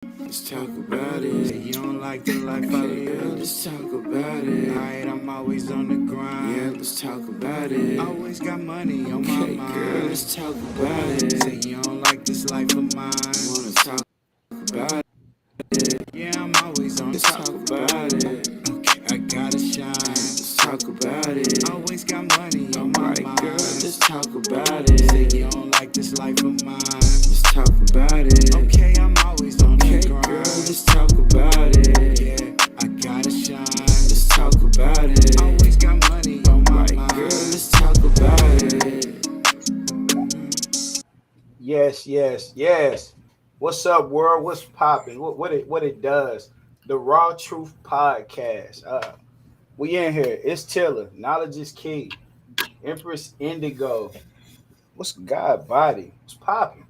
Let's talk about it. You don't like the life I live. Let's talk about it. Alright, I'm always on the grind. Yeah, let's talk about it. Always got money on my mind. Girl, let's talk about it. Say you don't like this life of mine. Wanna talk about it? Yeah, I'm always on. Let's talk about it. Okay, I gotta shine. Let's talk about it. Always got money on my mind. Girl, let's talk about it. Say you don't like this life of mine. Let's talk about it. Okay, I'm always on the grind. Girl, let's talk about it. Yeah, I gotta shine. Let's talk about it. Always got money on my mind. Girl, let's talk about it. Yes, yes, yes. What's up, world? What's popping? What it does? The Raw Truth Podcast. We in here. It's Tiller. Knowledge is key. Empress Indigo. What's God body? What's popping?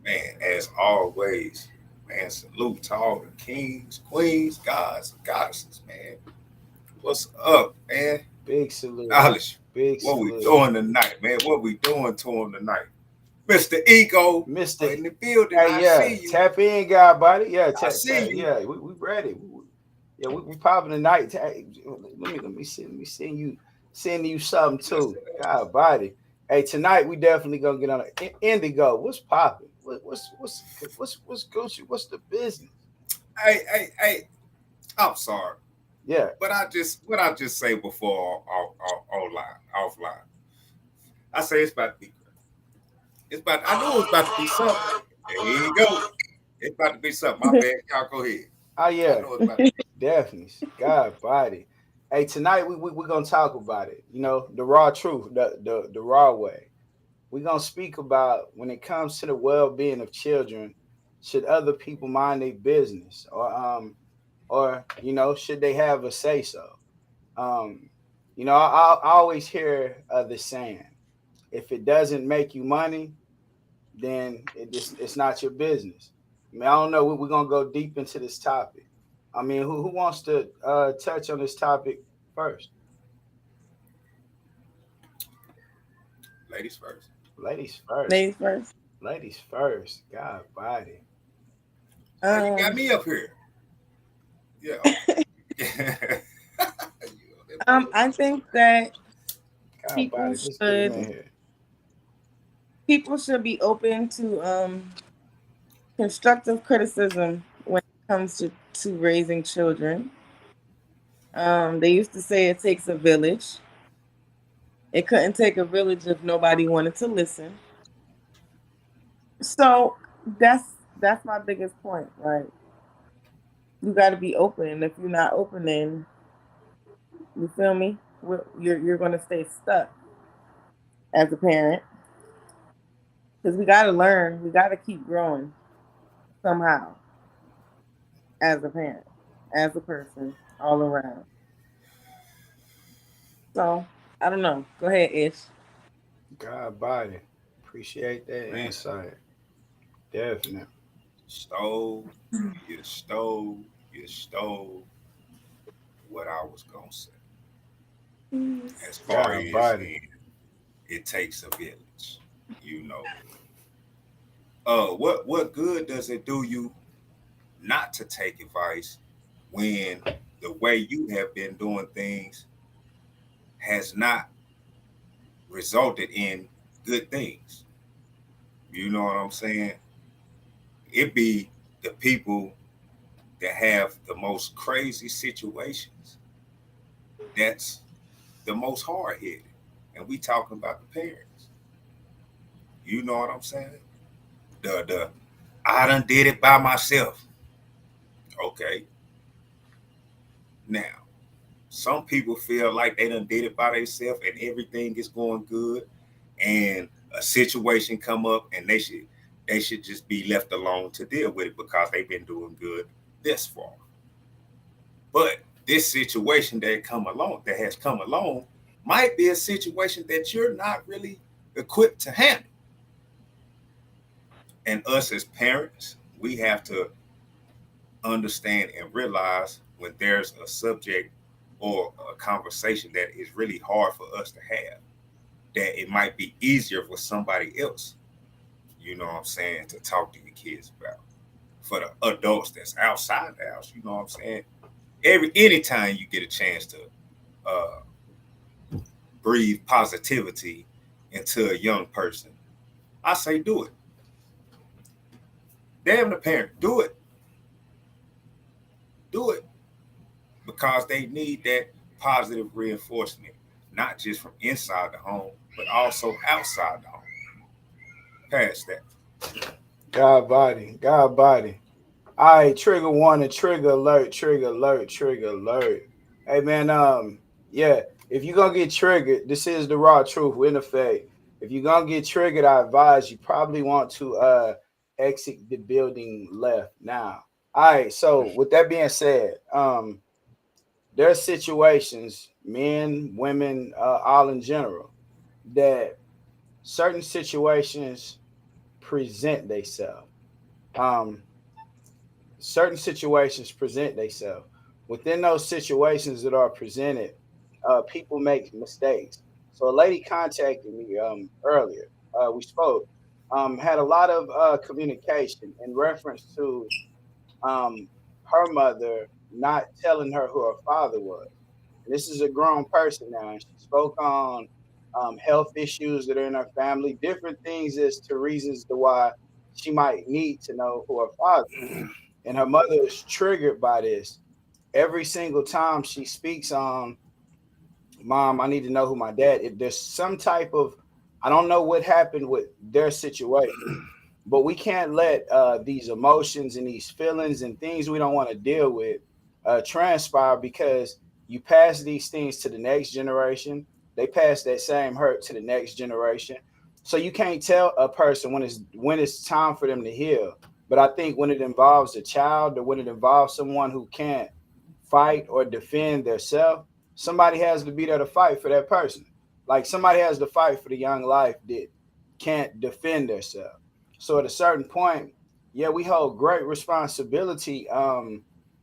Man, as always, man, salute to all the kings, queens, gods, goddesses, man. What's up, man? Big salute. Knowledge. Big What we salute. doing tonight, man? What we doing to him tonight? Mr. Ego Mister. in the building. Hey, I yeah. see you. Tap in, God body. Yeah, I tap, see tap. you. Yeah, we ready. Yeah, we popping tonight. Let me send you something too. God body. Hey, tonight we definitely gonna get on Indigo. What's popping? What's Gucci? What's the business? Hey, I'm sorry. Yeah. But I just say before offline. I say it's about to be great. I knew it was about to be something. There you go. It's about to be something. My bad. Y'all go ahead. Oh I yeah, know it's about to be. definitely. God body. Hey, tonight we gonna talk about it. You know, the raw truth, the raw way. We're gonna speak about when it comes to the well-being of children, should other people mind their business, or should they have a say so? um I always hear the saying, if it doesn't make you money, then it's not your business. I mean, I don't know, we're gonna go deep into this topic. I mean, who wants to touch on this topic first? Ladies first. Ladies first. Ladies first. Ladies first. God body. Oh, you got Um, me up here. Yeah. I think that God people body. Let's get him in should here. people should be open to constructive criticism when it comes to raising children. They used to say it takes a village. It couldn't take a village if nobody wanted to listen. So that's my biggest point. Like, you got to be open. If you're not open, then you feel me. You're gonna stay stuck as a parent, because we got to learn. We got to keep growing somehow as a parent, as a person, all around. So I don't know. Go ahead, Ish. God body. Appreciate that Man, insight. Definitely. stole, you stole, you stole what I was gonna say. As far God as body. it takes a village, you know. What good does it do you not to take advice when the way you have been doing things has not resulted in good things? You know what I'm saying? It be the people that have the most crazy situations that's the most hard headed. And we talking about the parents. You know what I'm saying? The I done did it by myself. Okay. Now, some people feel like they done did it by themselves and everything is going good, and a situation come up and they should just be left alone to deal with it because they've been doing good this far. But this situation that has come along might be a situation that you're not really equipped to handle. And us as parents, we have to understand and realize when there's a subject or a conversation that is really hard for us to have, that it might be easier for somebody else, you know what I'm saying, to talk to your kids about. for the adults that's outside the house. You know what I'm saying? Anytime you get a chance to breathe positivity into a young person, I say do it. Damn the parent, do it. Do it. Because they need that positive reinforcement, not just from inside the home, but also outside the home. Past that. God body. All right, trigger warning, trigger alert. Hey man, yeah, if you're gonna get triggered, this is the raw truth. We're in effect. If you're gonna get triggered, I advise you probably want to exit the building left now. All right, so with that being said, there are situations, men, women, all in general, that certain situations present themselves. Um, Certain situations present themselves. Within those situations that are presented, people make mistakes. So a lady contacted me earlier. We spoke, had a lot of communication in reference to her mother not telling her who her father was. And this is a grown person now, and she spoke on health issues that are in her family, different things as to reasons to why she might need to know who her father is. And her mother is triggered by this every single time she speaks on, Mom, I need to know who my dad is. There's some type of, I don't know what happened with their situation, but we can't let these emotions and these feelings and things we don't want to deal with transpire, because you pass these things to the next generation. They pass that same hurt to the next generation. So you can't tell a person when it's time for them to heal. But I think when it involves a child, or when it involves someone who can't fight or defend themselves, somebody has to be there to fight for that person. Like somebody has to fight for the young life that can't defend themselves. So at a certain point, yeah, we hold great responsibility,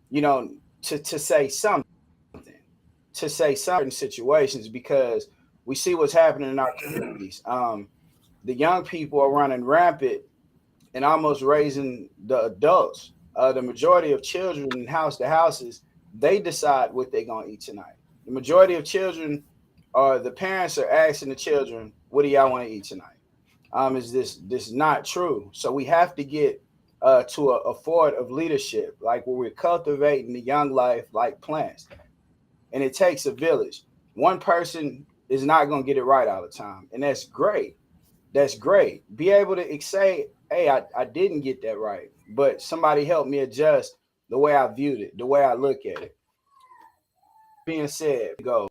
you know, to say something, to say certain situations, because we see what's happening in our communities. The young people are running rampant and almost raising the adults. The majority of children in house to houses, they decide what they're gonna eat tonight. The majority of children, or the parents are asking the children, "What do y'all want to eat tonight?" Is this not true? So we have to get to a forward of leadership, like where we're cultivating the young life like plants, and it takes a village. One person is not gonna get it right all the time, and that's great. That's great. Be able to say, hey, I didn't get that right, but somebody helped me adjust the way I viewed it, the way I look at it. Being said, go.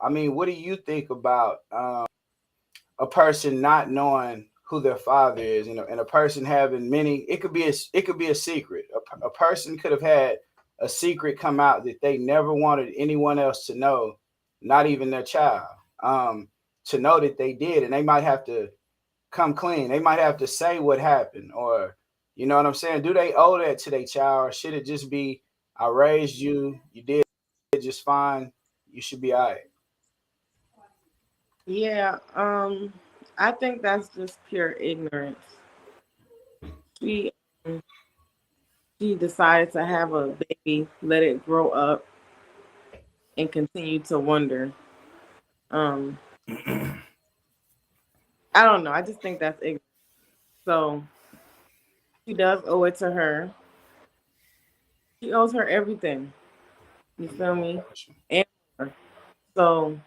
I mean, what do you think about a person not knowing who their father is, and a person having many? It could be a secret. A person could have had a secret come out that they never wanted anyone else to know, not even their child, to know that they did, and they might have to come clean. They might have to say what happened, or you know what I'm saying? Do they owe that to their child, or should it just be, I raised you, you did just fine, you should be all right? Yeah, I think that's just pure ignorance. She she decided to have a baby, let it grow up, and continue to wonder. Um, I don't know. I just think that's ignorant. So she does owe it to her. She owes her everything. You feel me? And her. So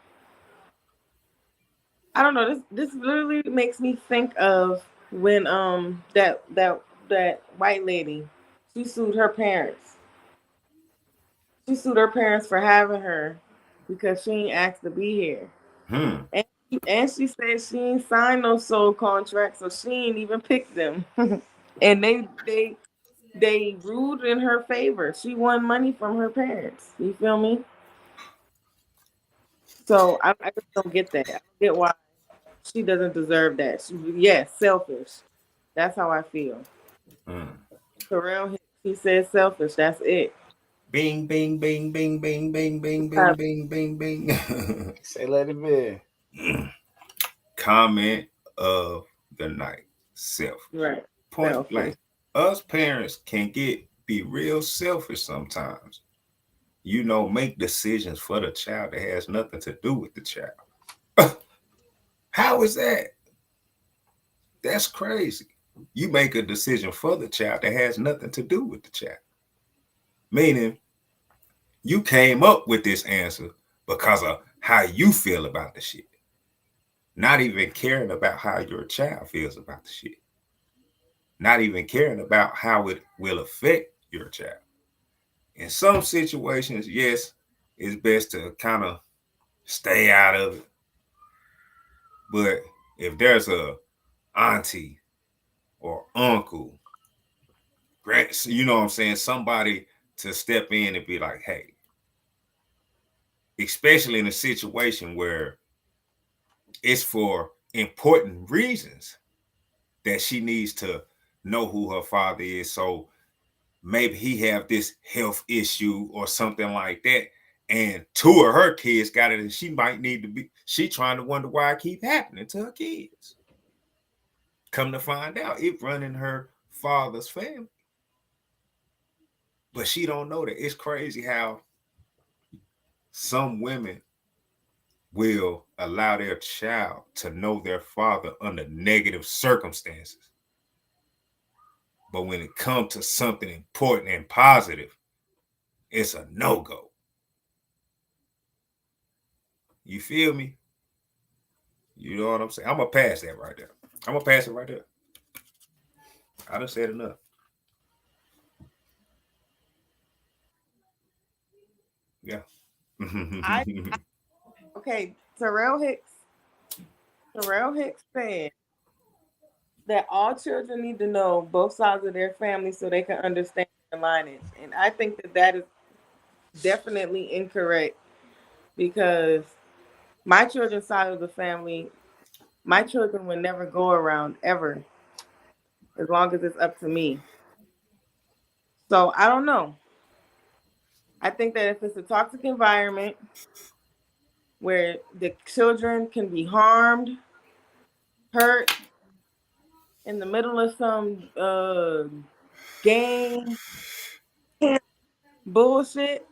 I don't know. This literally makes me think of when that white lady, she sued her parents. She sued her parents for having her because she ain't asked to be here. Hmm. And she said she ain't signed no soul contract, so she ain't even picked them. And they ruled in her favor. She won money from her parents. You feel me? So I just don't get that. I don't get why she doesn't deserve that. Yes, selfish. That's how I feel. Hmm. Terrell, he said selfish. That's it. Bing, bing, bing, bing, bing, bing, bing, bing, bing, bing, bing. Say let it be. Comment of the night. Self. Right. Point Selfish. blank. us parents can be real selfish sometimes. Make decisions for the child that has nothing to do with the child. How is that? That's crazy. You make a decision for the child that has nothing to do with the child. Meaning, you came up with this answer because of how you feel about the shit. Not even caring about how your child feels about the shit. Not even caring about how it will affect your child. In some situations, yes, it's best to kind of stay out of it. But if there's a auntie or uncle, you know what I'm saying, somebody to step in and be like, hey, especially in a situation where it's for important reasons that she needs to know who her father is. So maybe he have this health issue or something like that. And two of her kids got it, and she might need to be, she trying to wonder why it keep happening to her kids. Come to find out, it running her father's family. But she don't know that. It's crazy how some women will allow their child to know their father under negative circumstances. But when it comes to something important and positive, it's a no-go. You feel me? You know what I'm saying? I'm going to pass that right there. I'm going to pass it right there. I done said enough. Yeah. Okay, Terrell Hicks said that all children need to know both sides of their family so they can understand their lineage. And I think that is definitely incorrect, because my children's side of the family, my children would never go around ever, as long as it's up to me. So I don't know. I think that if it's a toxic environment where the children can be harmed, hurt, in the middle of some gang bullshit,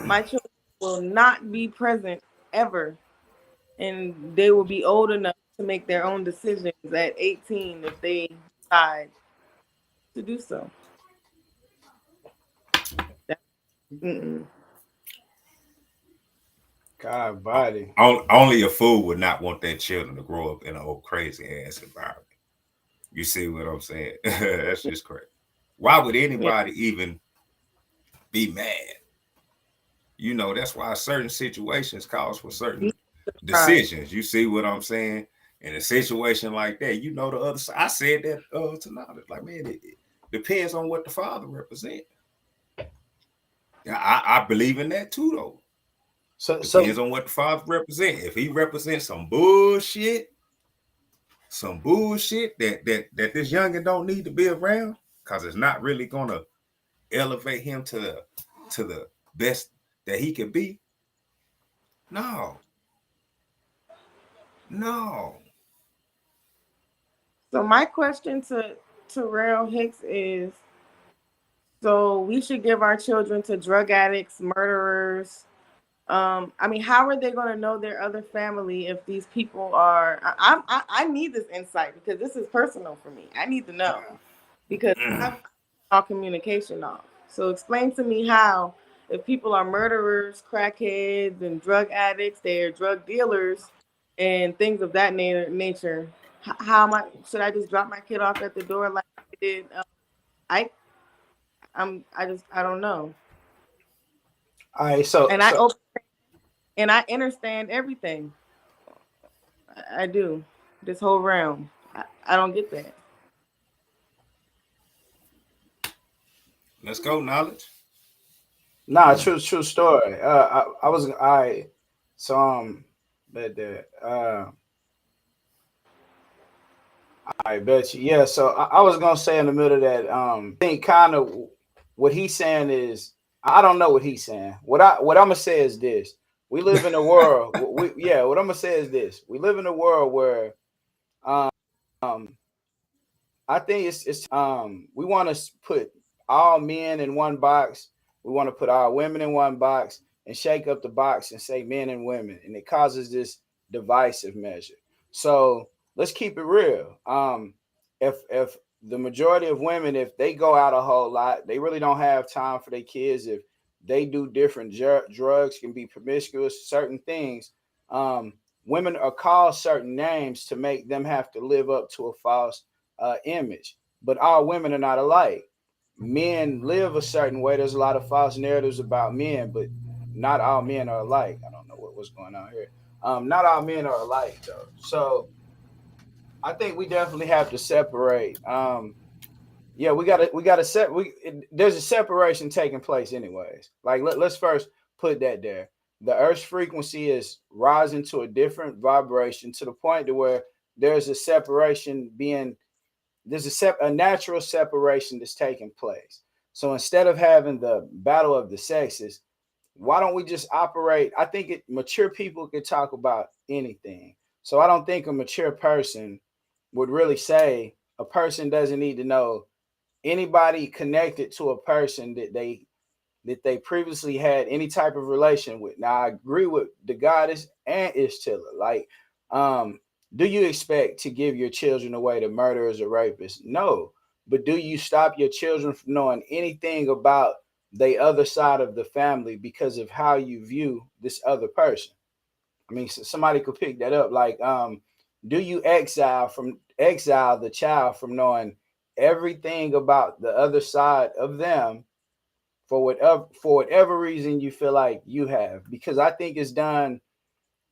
my children will not be present ever. And they will be old enough to make their own decisions at 18 if they decide to do so. God body. Only a fool would not want their children to grow up in an old crazy ass environment. You see what I'm saying? That's just crazy. Why would anybody even be mad? That's why certain situations calls for certain decisions. You see what I'm saying? In a situation like that, the other side. I said that to Knowledge. Like, man, it depends on what the father represents. I believe in that too, though. So depends on what the father represents. If he represents some bullshit that this youngin don't need to be around, because it's not really gonna elevate him to the best that he can be. No. So my question to Terrell Hicks is, so we should give our children to drug addicts, murderers. I mean, how are they going to know their other family if these people are? I need this insight, because this is personal for me. I need to know, because I've all communication off. So explain to me how, if people are murderers, crackheads, and drug addicts, they're drug dealers and things of that nature. How should I just drop my kid off at the door like I did? I don't know. All right, so I understand everything. I do. This whole realm. I don't get that. Let's go, Knowledge. Nah, true story. I bet you. Yeah, so I was gonna say in the middle of that, I think kind of what he's saying is, I don't know what he's saying. What I'm gonna say is this: we live in a world. What I'm gonna say is this: we live in a world where, I think it's we want to put all men in one box. We want to put all women in one box and shake up the box and say men and women, and it causes this divisive measure. So let's keep it real. If the majority of women, if they go out a whole lot, they really don't have time for their kids. If they do different drugs, can be promiscuous, certain things. Women are called certain names to make them have to live up to a false image. But all women are not alike. Men live a certain way. There's a lot of false narratives about men, but not all men are alike. I don't know what's going on here. Not all men are alike though. So I think we definitely have to separate. Yeah, we gotta set. There's a separation taking place, anyways. Like let's first put that there. The Earth's frequency is rising to a different vibration to the point to where there's a separation being there's a natural separation that's taking place. So instead of having the battle of the sexes, why don't we just operate? I think mature people can talk about anything. So I don't think a mature person would really say a person doesn't need to know anybody connected to a person that they previously had any type of relation with. Now I agree with the goddess and Ishtilla. Like, do you expect to give your children away to murderers or rapists? No. But do you stop your children from knowing anything about the other side of the family because of how you view this other person? I mean, somebody could pick that up. Like, do you exile the child from knowing everything about the other side of them for whatever reason you feel like you have? Because I think it's done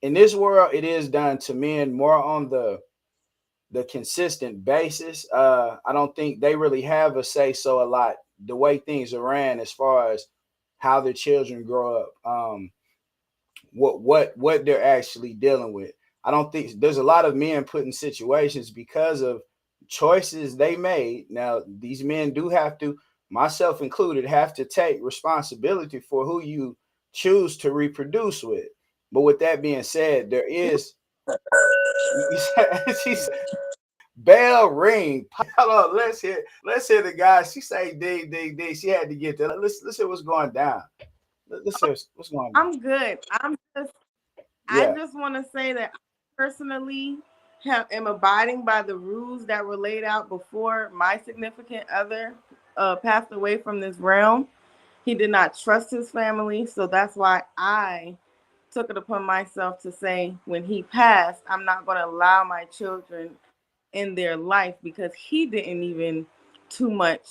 in this world. It is done to men more on the consistent basis. I don't think they really have a say so a lot the way things are ran as far as how their children grow up. What they're actually dealing with. I don't think there's a lot of men put in situations because of choices they made. Now, these men do have to, myself included, have to take responsibility for who you choose to reproduce with. But with that being said, there is she's bell ring. Hold on, let's hear the guy. She say ding ding ding. She had to get that. Let's hear what's going down. Let's hear what's going on. I'm good. I just want to say that I personally am abiding by the rules that were laid out before my significant other passed away from this realm. He did not trust his family, so that's why I took it upon myself to say when he passed, I'm not going to allow my children in their life, because he didn't even too much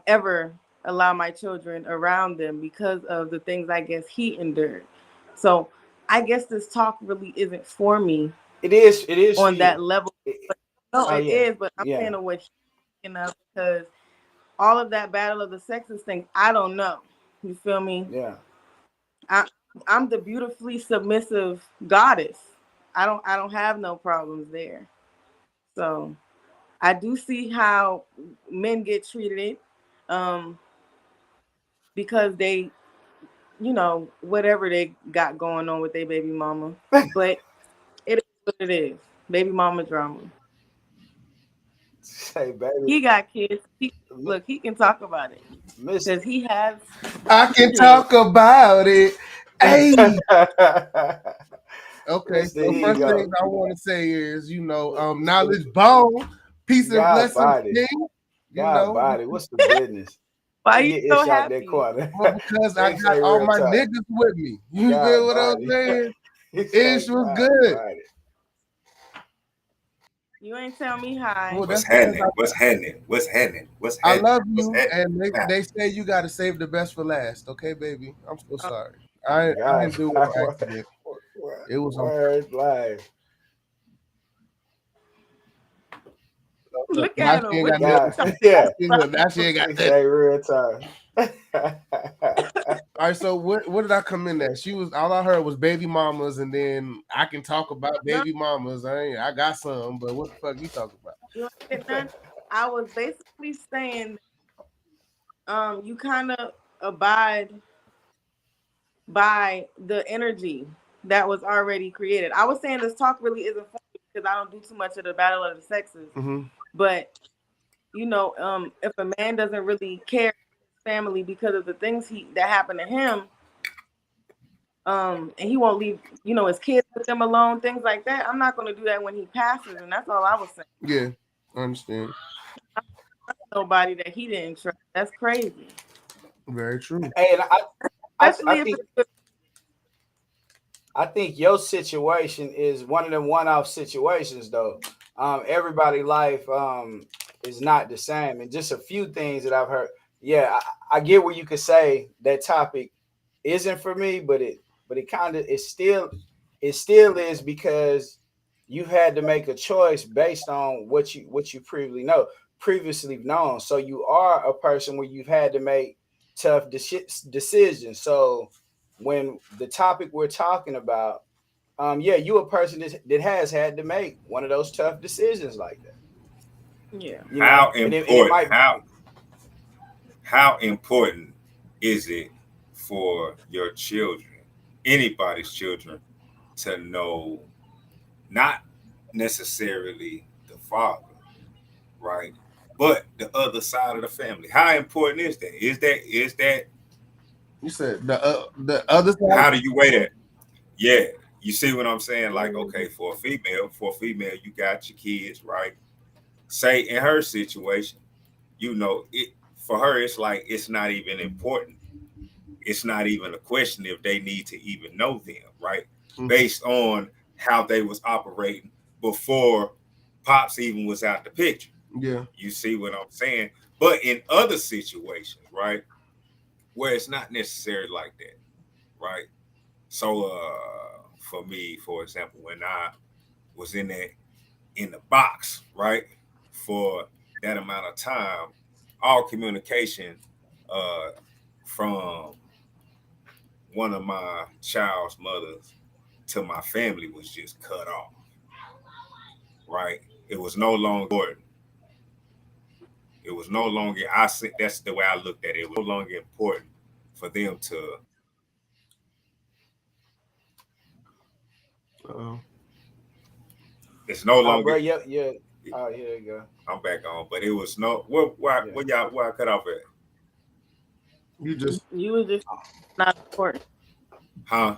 ever allow my children around them because of the things I guess he endured. So I guess this talk really isn't for me. It is on that level. No, it is, but I'm saying what he's thinking of, because all of that battle of the sexes thing, I don't know. You feel me? Yeah. I'm the beautifully submissive goddess. I don't have no problems there. So I do see how men get treated because they, whatever they got going on with their baby mama. But it is what it is. Baby mama drama. Say, baby. He got kids. Look, he can talk about it. Because he has. I can talk about it. Hey. Okay, so first thing I want to say is, knowledge bone, peace and blessings. Body. What's the business? Why you so happy? Well, because I got all my niggas with me. You feel what I'm saying? Ish was good. Body. You ain't tell me hi. Well, What's happening? I love you, and they say you got to save the best for last. Okay, baby? I'm so sorry. I didn't do it by accident. It was on live. Look at him. Now she ain't got that. Real time. All right, so what did I come in at? All I heard was baby mamas, and then I can talk about baby mamas. I got some, but what the fuck you talking about? I was basically saying, you kind of abide by the energy that was already created. I was saying this talk really isn't for me because I don't do too much of the battle of the sexes, but if a man doesn't really care his family because of the things that happened to him, and he won't leave, his kids with them alone, things like that. I'm not going to do that when he passes, and that's all I was saying. Yeah, I understand. Nobody that he didn't trust. That's crazy. Very true. Hey, and Especially I think your situation is one of them one-off situations, though. Everybody' life is not the same, and just a few things that I've heard. Yeah, I get where you could say that topic isn't for me, but it kind of it still is, because you had to make a choice based on what you previously known. So you are a person where you've had to make tough decisions. So when the topic we're talking about, yeah, you a person that has had to make one of those tough decisions like that. Yeah. How important? How important is it for your children, anybody's children, to know not necessarily the father, right, but the other side of the family? How important is that? Is that? You said the other side. How do you weigh that? Yeah, you see what I'm saying? Like, okay, for a female, you got your kids, right? Say in her situation, it for her, it's like it's not even important. It's not even a question if they need to even know them, right? Mm-hmm. Based on how they was operating before Pops even was out the picture. Yeah. You see what I'm saying? But in other situations, right, where it's not necessarily like that, right? So for me, for example, when I was in the box, right, for that amount of time, all communication from one of my child's mothers to my family was just cut off, right? It was no longer important. It was no longer, that's the way I looked at it. It was no longer important for them to. It's no longer. Bro, yeah. Oh, here you go. I'm back on, but it was no. Where I cut off at? You were just not important. Huh?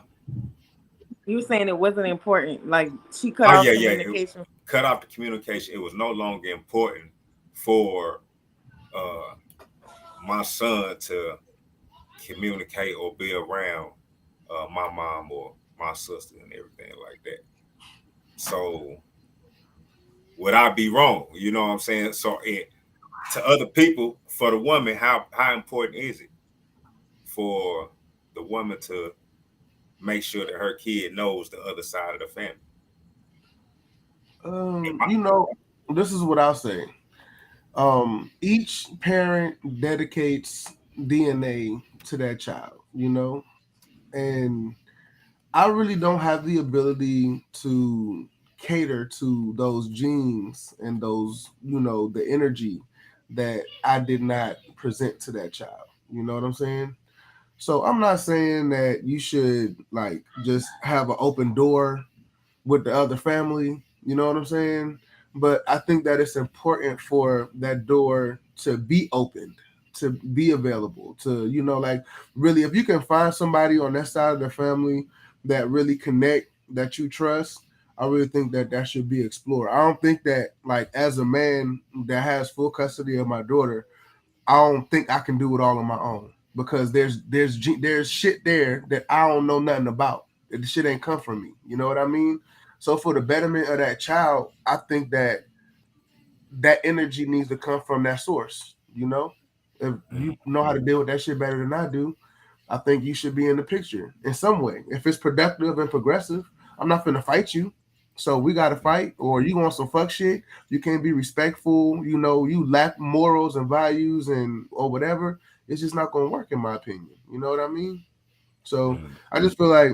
You were saying it wasn't important. Like she cut off communication. Yeah. Cut off the communication. It was no longer important for my son to communicate or be around my mom or my sister and everything like that. So would I be wrong? You know what I'm saying? So to other people, for the woman, how important is it for the woman to make sure that her kid knows the other side of the family? This is what I'll say. Each parent dedicates DNA to that child, and I really don't have the ability to cater to those genes and those, the energy that I did not present to that child. You know what I'm saying? So I'm not saying that you should like just have an open door with the other family. You know what I'm saying? But I think that it's important for that door to be opened, to be available, to, like really, if you can find somebody on that side of the family that really connect, that you trust, I really think that should be explored. I don't think that, like, as a man that has full custody of my daughter, I don't think I can do it all on my own, because there's shit there that I don't know nothing about. The shit ain't come from me. You know what I mean? So for the betterment of that child, I think that energy needs to come from that source. If you know how to deal with that shit better than I do, I think you should be in the picture in some way. If it's productive and progressive, I'm not finna fight you. So we gotta fight, or you want some fuck shit. You can't be respectful. You lack morals and values or whatever. It's just not gonna work, in my opinion. You know what I mean? So I just feel like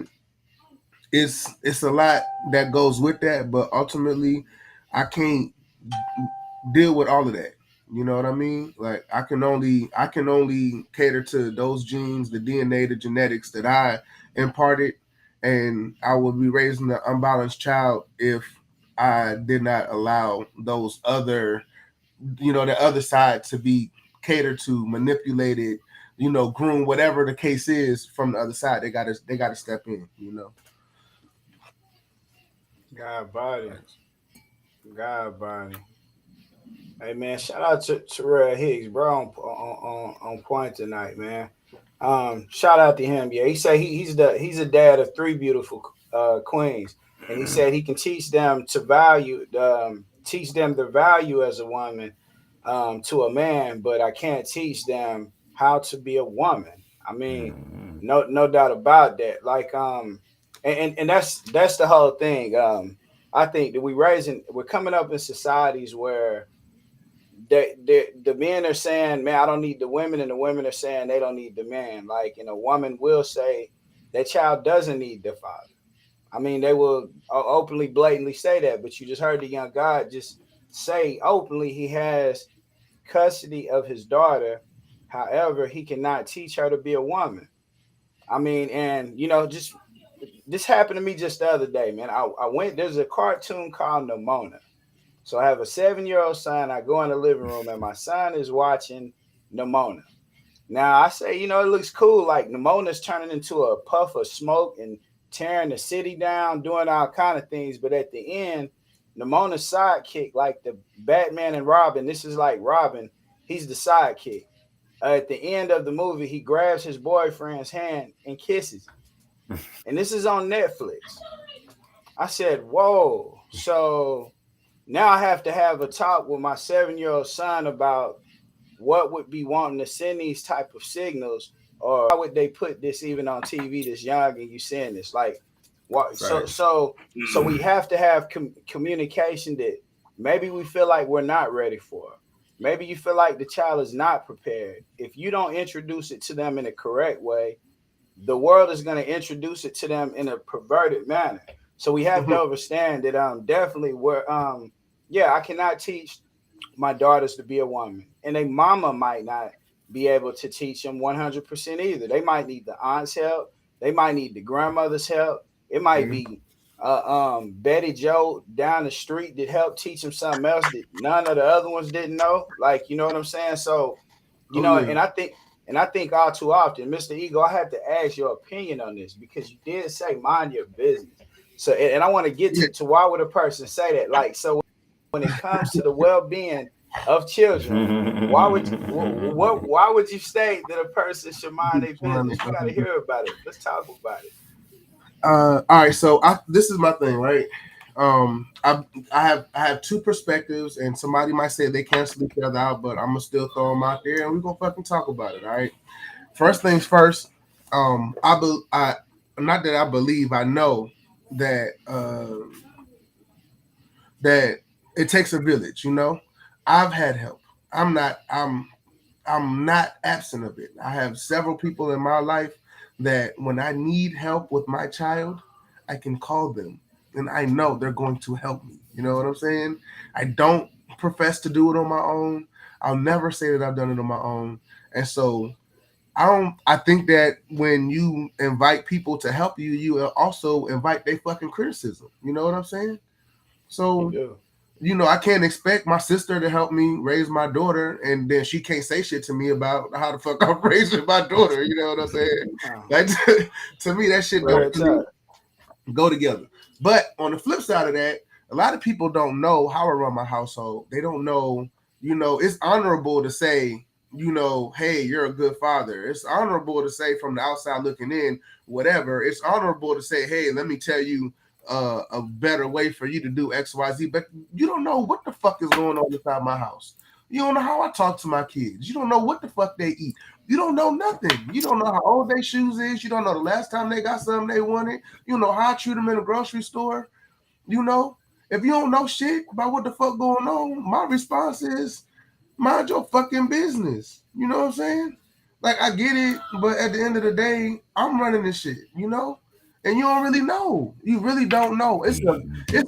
it's a lot that goes with that, but ultimately, I can't deal with all of that. You know what I mean? Like I can only cater to those genes, the DNA, the genetics that I imparted, and I would be raising an unbalanced child if I did not allow those other you know, the other side to be catered to, manipulated, you know, groomed, whatever the case is from the other side. They gotta step in, you know. God body. Hey man, shout out to Terrell Higgs, bro, on point tonight, man. Shout out to him. Yeah, he said he's a dad of 3 beautiful queens, and he said he can teach them to teach them the value as a woman to a man, but I can't teach them how to be a woman. I mean, no doubt about that. Like and that's the whole thing. I think that we're coming up in societies where the men are saying, man, I don't need the women, and the women are saying they don't need the man. Like, and a woman will say that child doesn't need the father. I mean, they will openly, blatantly say that, but you just heard the young God just say openly he has custody of his daughter. However, he cannot teach her to be a woman. I mean, and you know, just this happened to me just the other day, man. There's a cartoon called Nimona. So I have a 7-year-old son. I go in the living room and my son is watching Nimona. Now I say, you know, it looks cool. Like Nimona's turning into a puff of smoke and tearing the city down, doing all kind of things. But at the end, Nimona's sidekick, like the Batman and Robin, this is like Robin. He's the sidekick. At the end of the movie, he grabs his boyfriend's hand and kisses him. And this is on Netflix. I said, whoa. So now I have to have a talk with my 7-year-old son about what would be wanting to send these type of signals, or why would they put this even on TV this young and you saying this? Like, what? Right. So we have to have communication that maybe we feel like we're not ready for. Maybe you feel like the child is not prepared. If you don't introduce it to them in a correct way, the world is going to introduce it to them in a perverted manner. So we have to understand that definitely I cannot teach my daughters to be a woman, and a mama might not be able to teach them 100% either. They might need the aunt's help. They might need the grandmother's help. It might be Betty Joe down the street that helped teach them something else that none of the other ones didn't know. Like, you know what I'm saying? So, you know, and I think all too often, Mr. Ego, I have to ask your opinion on this because you did say mind your business. So, and I want to get to why would a person say that? Like, so when it comes to the well-being of children, why would you state that a person should mind their business? You got to hear about it. Let's talk about it. All right, so this is my thing, right? I have 2 perspectives, and somebody might say they cancel each other out, but I'm gonna still throw them out there, and we're gonna fucking talk about it. All right. First things first. Not that I believe, I know that that it takes a village. You know, I've had help. I'm not absent of it. I have several people in my life that when I need help with my child, I can call them and I know they're going to help me. You know what I'm saying? I don't profess to do it on my own. I'll never say that I've done it on my own. And so I think that when you invite people to help you, you also invite their fucking criticism. You know what I'm saying? So, you know, I can't expect my sister to help me raise my daughter, and then she can't say shit to me about how the fuck I'm raising my daughter. You know what I'm saying? Like, to me, that shit don't go together. But on the flip side of that, a lot of people don't know how I run my household. They don't know, you know, it's honorable to say, you know, hey, you're a good father. It's honorable to say from the outside looking in, whatever. It's honorable to say, hey, let me tell you a better way for you to do X, Y, Z. But you don't know what the fuck is going on inside my house. You don't know how I talk to my kids. You don't know what the fuck they eat. You don't know nothing. You don't know how old their shoes is. You don't know the last time they got something they wanted. You know how I treat them in the grocery store. You know, if you don't know shit about what the fuck going on, my response is, mind your fucking business. You know what I'm saying? Like, I get it, but at the end of the day, I'm running this shit, you know? And you don't really know. You really don't know. It's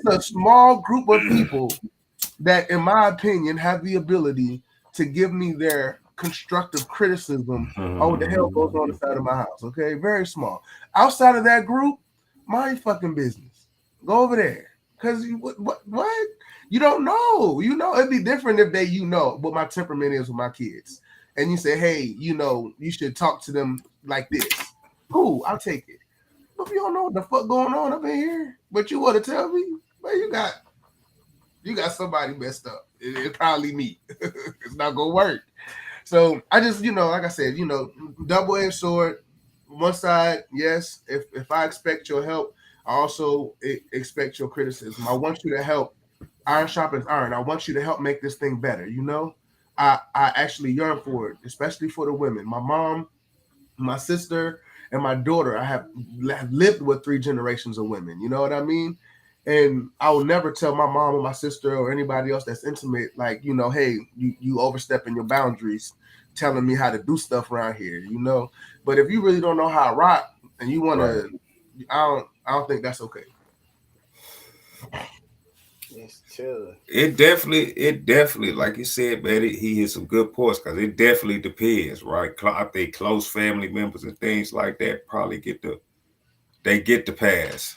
a small group of people that, in my opinion, have the ability to give me their constructive criticism on what the hell goes on inside of my house, okay? Very small. Outside of that group, mind your fucking business. Go over there. Because what? You don't know. You know, it'd be different if you know what my temperament is with my kids. And you say, hey, you know, you should talk to them like this. Cool, I'll take it. But if you don't know what the fuck going on up in here, but you want to tell me, well, you got somebody messed up. It's probably me. It's not gonna work. So I just, you know, like I said, you know, double-edged sword. One side, yes. If I expect your help, I also expect your criticism. I want you to help. Iron sharpens iron. I want you to help make this thing better. You know, I actually yearn for it, especially for the women. My mom, my sister, and my daughter. I have lived with 3 generations of women. You know what I mean? And I will never tell my mom or my sister or anybody else that's intimate, like, you know, hey, you overstepping your boundaries, telling me how to do stuff around here, you know. But if you really don't know how to rock and you want to, I don't think that's okay. It's chill. It definitely, like you said, man, he hit some good points because it definitely depends, right? I think close family members and things like that probably get the pass.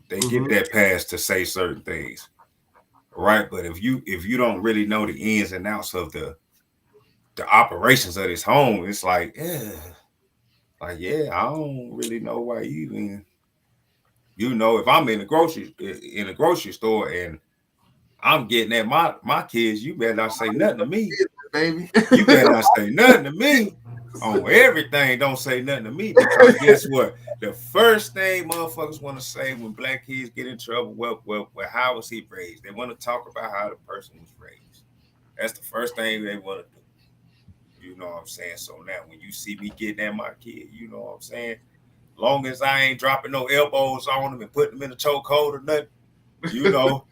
They get that pass to say certain things, right? But if you don't really know the ins and outs of the operations of this home, it's like, I don't really know why you even, you know, if I'm in the grocery store and I'm getting at my kids, you better not say nothing to me, baby. You better not say nothing to me on everything. Don't say nothing to me, because guess what? The first thing motherfuckers want to say when black kids get in trouble, well, how was he raised? They want to talk about how the person was raised. That's the first thing they want to do. You know what I'm saying? So now when you see me getting at my kid, you know what I'm saying? Long as I ain't dropping no elbows on them and putting them in a chokehold or nothing, you know.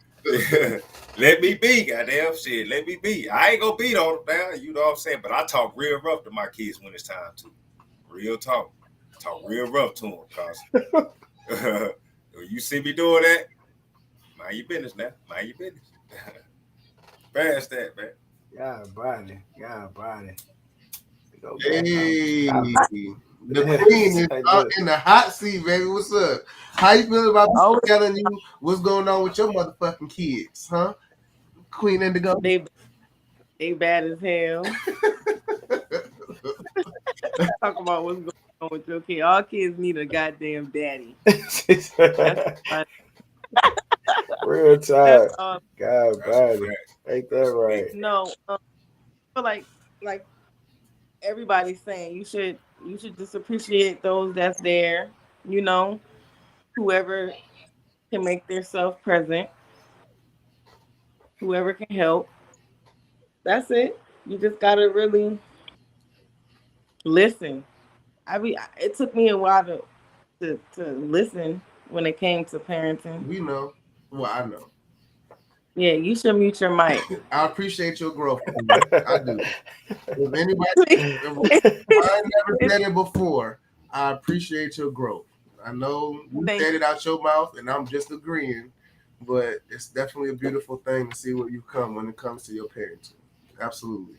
Let me be, goddamn shit. Let me be. I ain't gonna beat on them now, you know what I'm saying? But I talk real rough to my kids when it's time to. Real talk. Talk real rough to them, cause you see me doing that, mind your business now. Mind your business. Past that, man. God body. Hey, the queen is up in the hot seat, baby. What's up? How you feeling about telling you what's going on with your motherfucking kids, huh? Queen Indigo. They bad as hell. Talk about what's going on with your kid. All kids need a goddamn daddy. Real time. God body. Ain't that right? No, like everybody's saying, you should just appreciate those that's there. You know, whoever can make themselves present, whoever can help. That's it. You just gotta really listen. It took me a while to listen when it came to parenting. We know. Well, I know. Yeah, you should mute your mic. I appreciate your growth. I do. If I never said it before, I appreciate your growth. I know you said it out your mouth, and I'm just agreeing, but it's definitely a beautiful thing to see where you come when it comes to your parenting. Absolutely.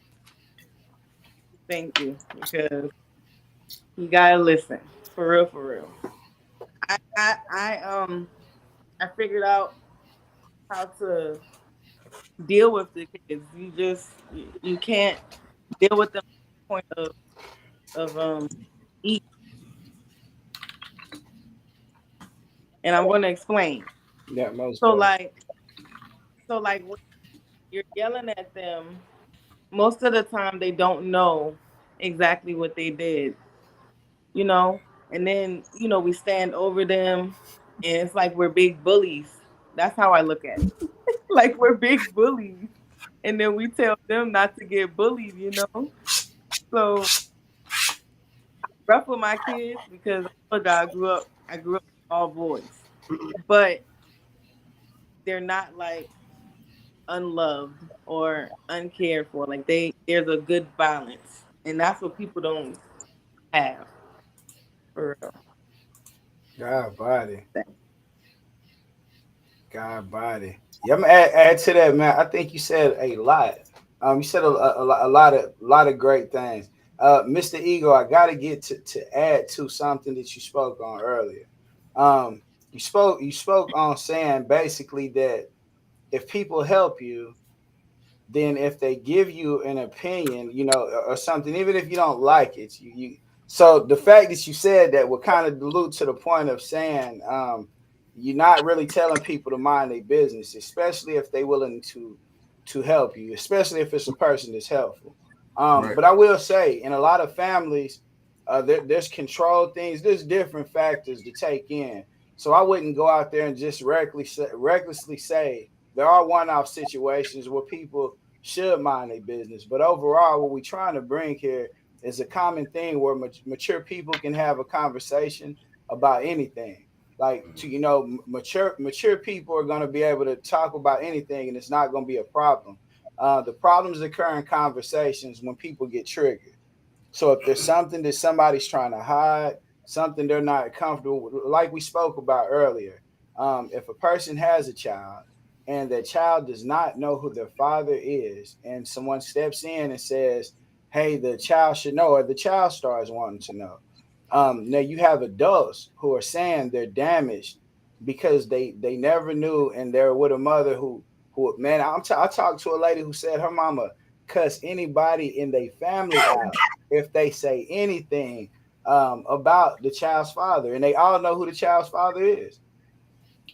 Thank you, because you gotta listen, for real. I figured out how to deal with the kids. You can't deal with them to the point of eat. And I'm going to explain. Yeah, so like when you're yelling at them, most of the time they don't know exactly what they did, you know. And then, you know, we stand over them, and it's like we're big bullies. That's how I look at it. Like we're big bullies, and then we tell them not to get bullied, you know. So rough with my kids, because I grew up with all boys, but they're not like unloved or uncared for. Like there's a good balance, and that's what people don't have, for real. God body. Yeah, I'm gonna add to that, man. I think you said a lot. You said a lot of great things. Mr. Ego, I gotta get to add to something that you spoke on earlier. you spoke on saying basically that if people help you, then if they give you an opinion, or something, even if you don't like it, you so the fact that you said that would kind of dilute to the point of saying you're not really telling people to mind their business, especially if they're willing to help you, especially if it's a person that's helpful. Right. But I will say, in a lot of families, there's control things, there's different factors to take in. So I wouldn't go out there and just recklessly say there are one-off situations where people should mind their business. But overall, what we're trying to bring here is a common thing where mature people can have a conversation about anything. Like mature people are going to be able to talk about anything, and it's not going to be a problem. The problems occur in conversations when people get triggered. So if there's something that somebody's trying to hide, something they're not comfortable with, like we spoke about earlier, if a person has a child and that child does not know who their father is, and someone steps in and says, "Hey, the child should know," or the child starts wanting to know. Now you have adults who are saying they're damaged because they never knew, and they're with a mother who man, I talked to a lady who said her mama cuss anybody in their family out if they say anything about the child's father, and they all know who the child's father is.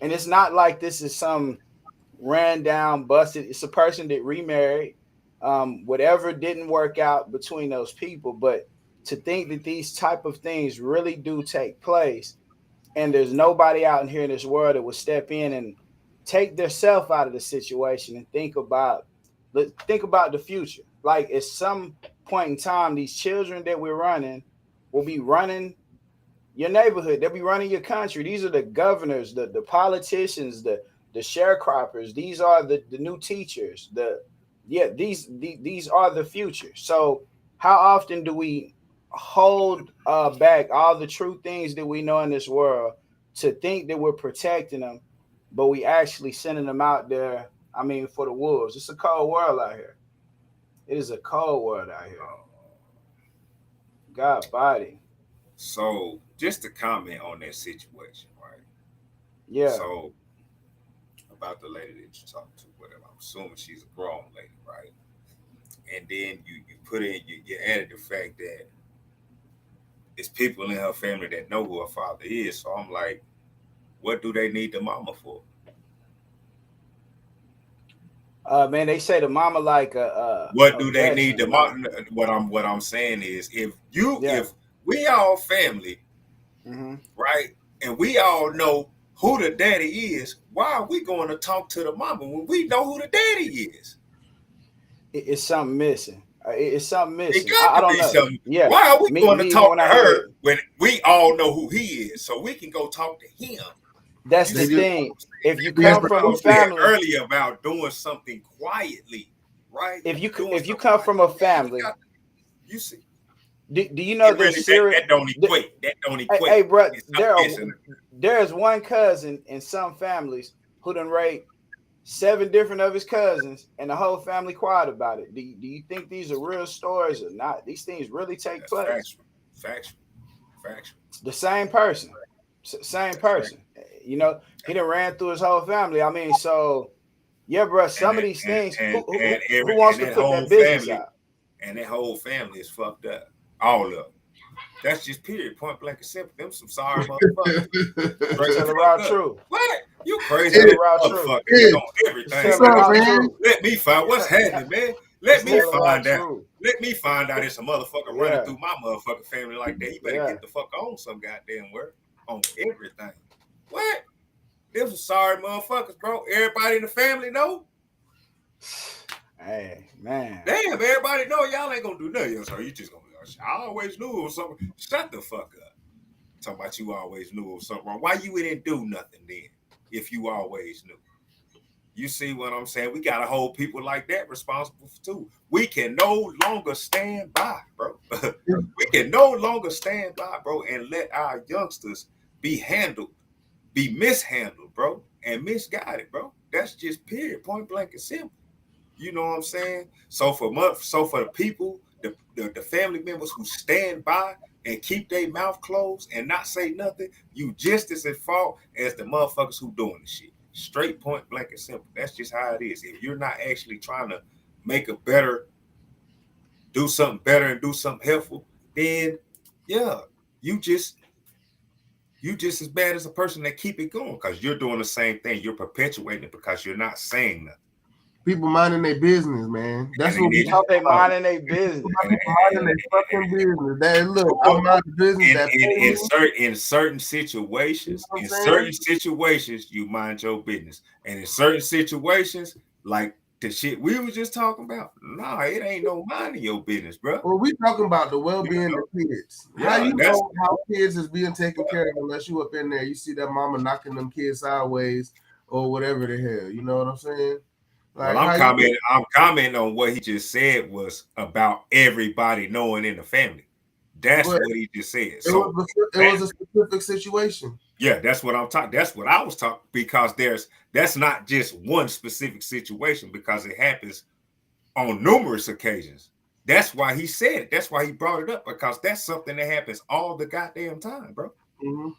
And it's not like this is some ran down, busted. It's a person that remarried. Whatever didn't work out between those people, but to think that these type of things really do take place, and there's nobody out in here in this world that would step in and take their self out of the situation and think about the future. Like at some point in time, these children that we're running will be running your neighborhood. They'll be running your country. These are the governors, the politicians, the sharecroppers. These are the new teachers. These are the future. So how often do we hold back all the true things that we know in this world to think that we're protecting them, but we actually sending them out there? I mean, for the wolves. It's a cold world out here. It is a cold world out here. God body. So just to comment on that situation, right? Yeah. So about the lady that you talked to, whatever. I'm assuming she's a grown lady, right? And then you put in you added the fact that it's people in her family that know who her father is. So I'm like, what do they need the mama for? Man, they say the mama like what do they need veteran, the mama? What I'm saying is, if we all family, right, and we all know who the daddy is, why are we going to talk to the mama when we know who the daddy is? It's something missing. It's something missing. It got to be something. Yeah. Why are we going to talk to her when we all know who he is, so we can go talk to him? That's the thing. If you come from a family earlier about doing something quietly, right? If you come from a family, you see. Do you know this serious? That don't equate. That don't equate. Hey, bro, there's one cousin in some families who done raped 7 different of his cousins, and the whole family quiet about it. Do you think these are real stories or not? These things really take place. Factual. The same person. Same person. You know, he done ran through his whole family. I mean, so yeah, bro. Some of these things. Who wants to put that business out? And that whole family is fucked up. All of them. That's just period. Point blank and simple. Them some sorry motherfuckers. Tell the raw truth. What? You crazy motherfucker. You know everything. Let me find what's happening, man. Let me find out. Let me find out it's a motherfucker running through my motherfucking family like that. You better get the fuck on some goddamn work. On everything. What? Them some sorry motherfuckers, bro. Everybody in the family know. Hey, man. Damn, everybody know y'all ain't gonna do nothing. So you just gonna be like, I always knew it was something. Shut the fuck up. Talking about you always knew it was something wrong. Why you didn't do nothing then if you always knew? You see what I'm saying? We gotta hold people like that responsible too. We can no longer stand by, bro. We can no longer stand by, bro, and let our youngsters be mishandled, bro, and misguided, bro. That's just period, point blank and simple. You know what I'm saying? So for the people, the family members who stand by and keep their mouth closed and not say nothing, you just as at fault as the motherfuckers who doing the shit. Straight, point blank and simple. That's just how it is. If you're not actually trying to make a better, do something better and do something helpful, then yeah, you just as bad as a person that keep it going because you're doing the same thing. You're perpetuating it because you're not saying nothing. People minding their business, man. That's what we How talk they about. minding their business. People minding their fucking business. That look, I mind the business that in certain situations, You know what I'm in saying? certain situations, you mind your business, and in certain situations, like the shit we were just talking about, nah, it ain't no minding your business, bro. Well, we talking about the well-being of kids. Yeah, How you that's- know how kids is being taken care of unless you up in there, you see that mama knocking them kids sideways or whatever the hell. You know what I'm saying? Like, Well, how you- I'm commenting on what he just said was about everybody knowing in the family. That's But what he just said. it So was a specific situation. yeah, that's what I'm talking. That's what I was talking because that's not just one specific situation because it happens on numerous occasions. That's why he said it. That's why he brought it up because that's something that happens all the goddamn time, bro. Mm-hmm.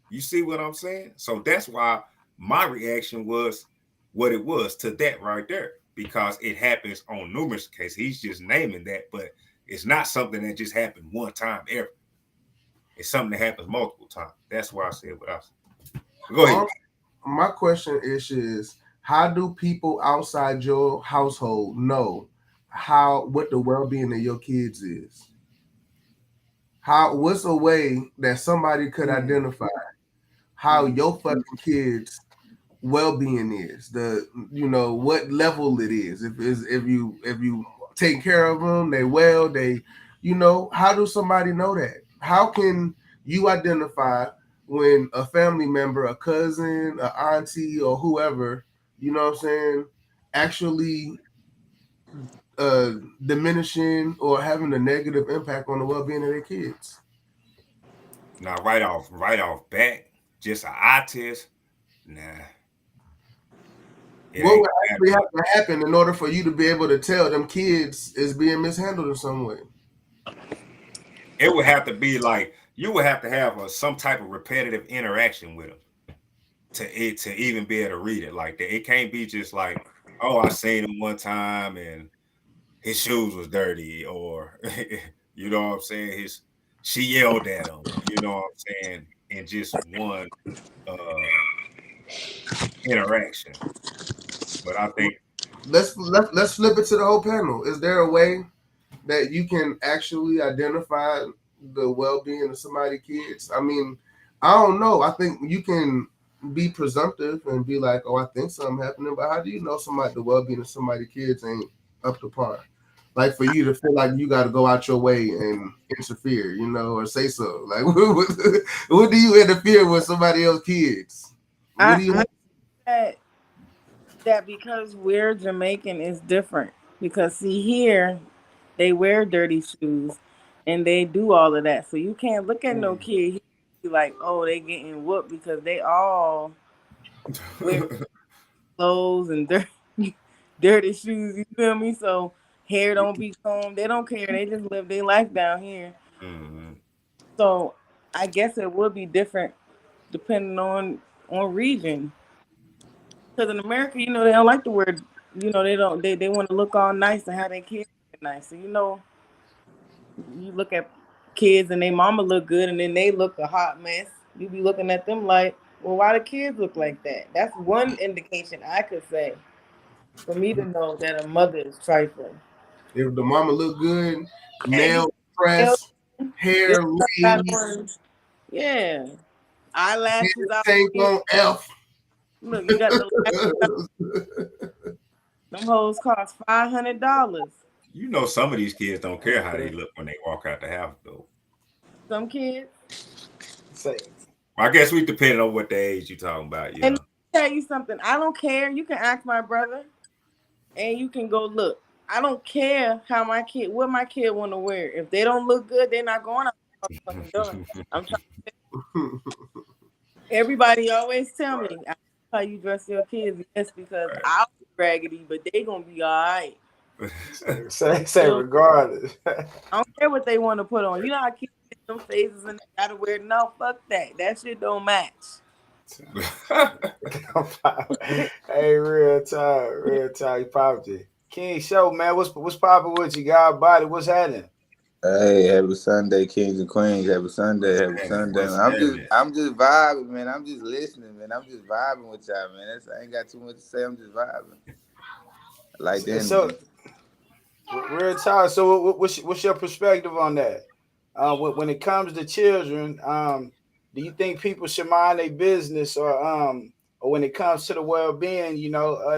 You see what I'm saying? So that's why my reaction was what it was to that right there because it happens on numerous cases. He's just naming that, but it's not something that just happened one time ever. It's something that happens multiple times. That's why I said what I said. Go ahead. My question is how do people outside your household know what the well-being of your kids is? What's a way that somebody could identify how your fucking kids well-being is, what level it is, if you take care of them, how do somebody know that? How can you identify when a family member, a cousin, an auntie, or whoever, you know what I'm saying, actually diminishing or having a negative impact on the well-being of their kids? Now, right off bat, just an eye test, nah. What would actually have to happen in order for you to be able to tell them kids is being mishandled in some way? It would have to be like you would have to have some type of repetitive interaction with them to even be able to read it like that. It can't be just like, oh, I seen him one time and his shoes was dirty, or you know what I'm saying, she yelled at him, you know what I'm saying, in just one interaction. But I think let's flip it to the whole panel. Is there a way that you can actually identify the well-being of somebody's kids? I mean, I don't know. I think you can be presumptive and be like, oh, I think something happening, but how do you know the well-being of somebody's kids ain't up to par? Like for you to feel like you got to go out your way and interfere, or say so. Like, what do you interfere with somebody else's kids? What do you? That because we're Jamaican is different. Because see here, they wear dirty shoes and they do all of that. So you can't look at no kid like, oh, they getting whooped because they all wear clothes and dirty shoes. You feel me? So hair don't be combed. They don't care. They just live their life down here. Mm-hmm. So I guess it would be different depending on region. Because in America, they don't like the word. They don't. They want to look all nice and have their kids look nice. So you look at kids and their mama look good, and then they look a hot mess. You be looking at them like, well, why the kids look like that? That's one indication I could say for me to know that a mother is trifling. If the mama look good, nail press, hair laid, yeah, eyelashes out. On F. Look, you got the them hoes cost $500. You know, some of these kids don't care how they look when they walk out the house, though. Some kids. I guess we depend on what the age you're talking about. And let me tell you something. I don't care. You can ask my brother, and you can go look. I don't care what my kid want to wear. If they don't look good, they're not going out. I'm trying. Everybody always tell me how you dress your kids. Yes, because I'll be raggedy, but they gonna be all right. Say regardless. I don't care what they want to put on. You know how kids them phases and they gotta wear. No, fuck that. That shit don't match. Hey, real time, you popped it. King Show, man, what's popping with you? God body, what's happening? Hey, happy Sunday, kings and queens. Happy Sunday, happy Hey, Sunday. what's I'm just vibing, man. I'm just listening, man. I'm just vibing with y'all, man. I ain't got too much to say. I'm just vibing. I like the So, energy. real time. So, what's your perspective on that? When it comes to children, do you think people should mind their business, or when it comes to the well-being,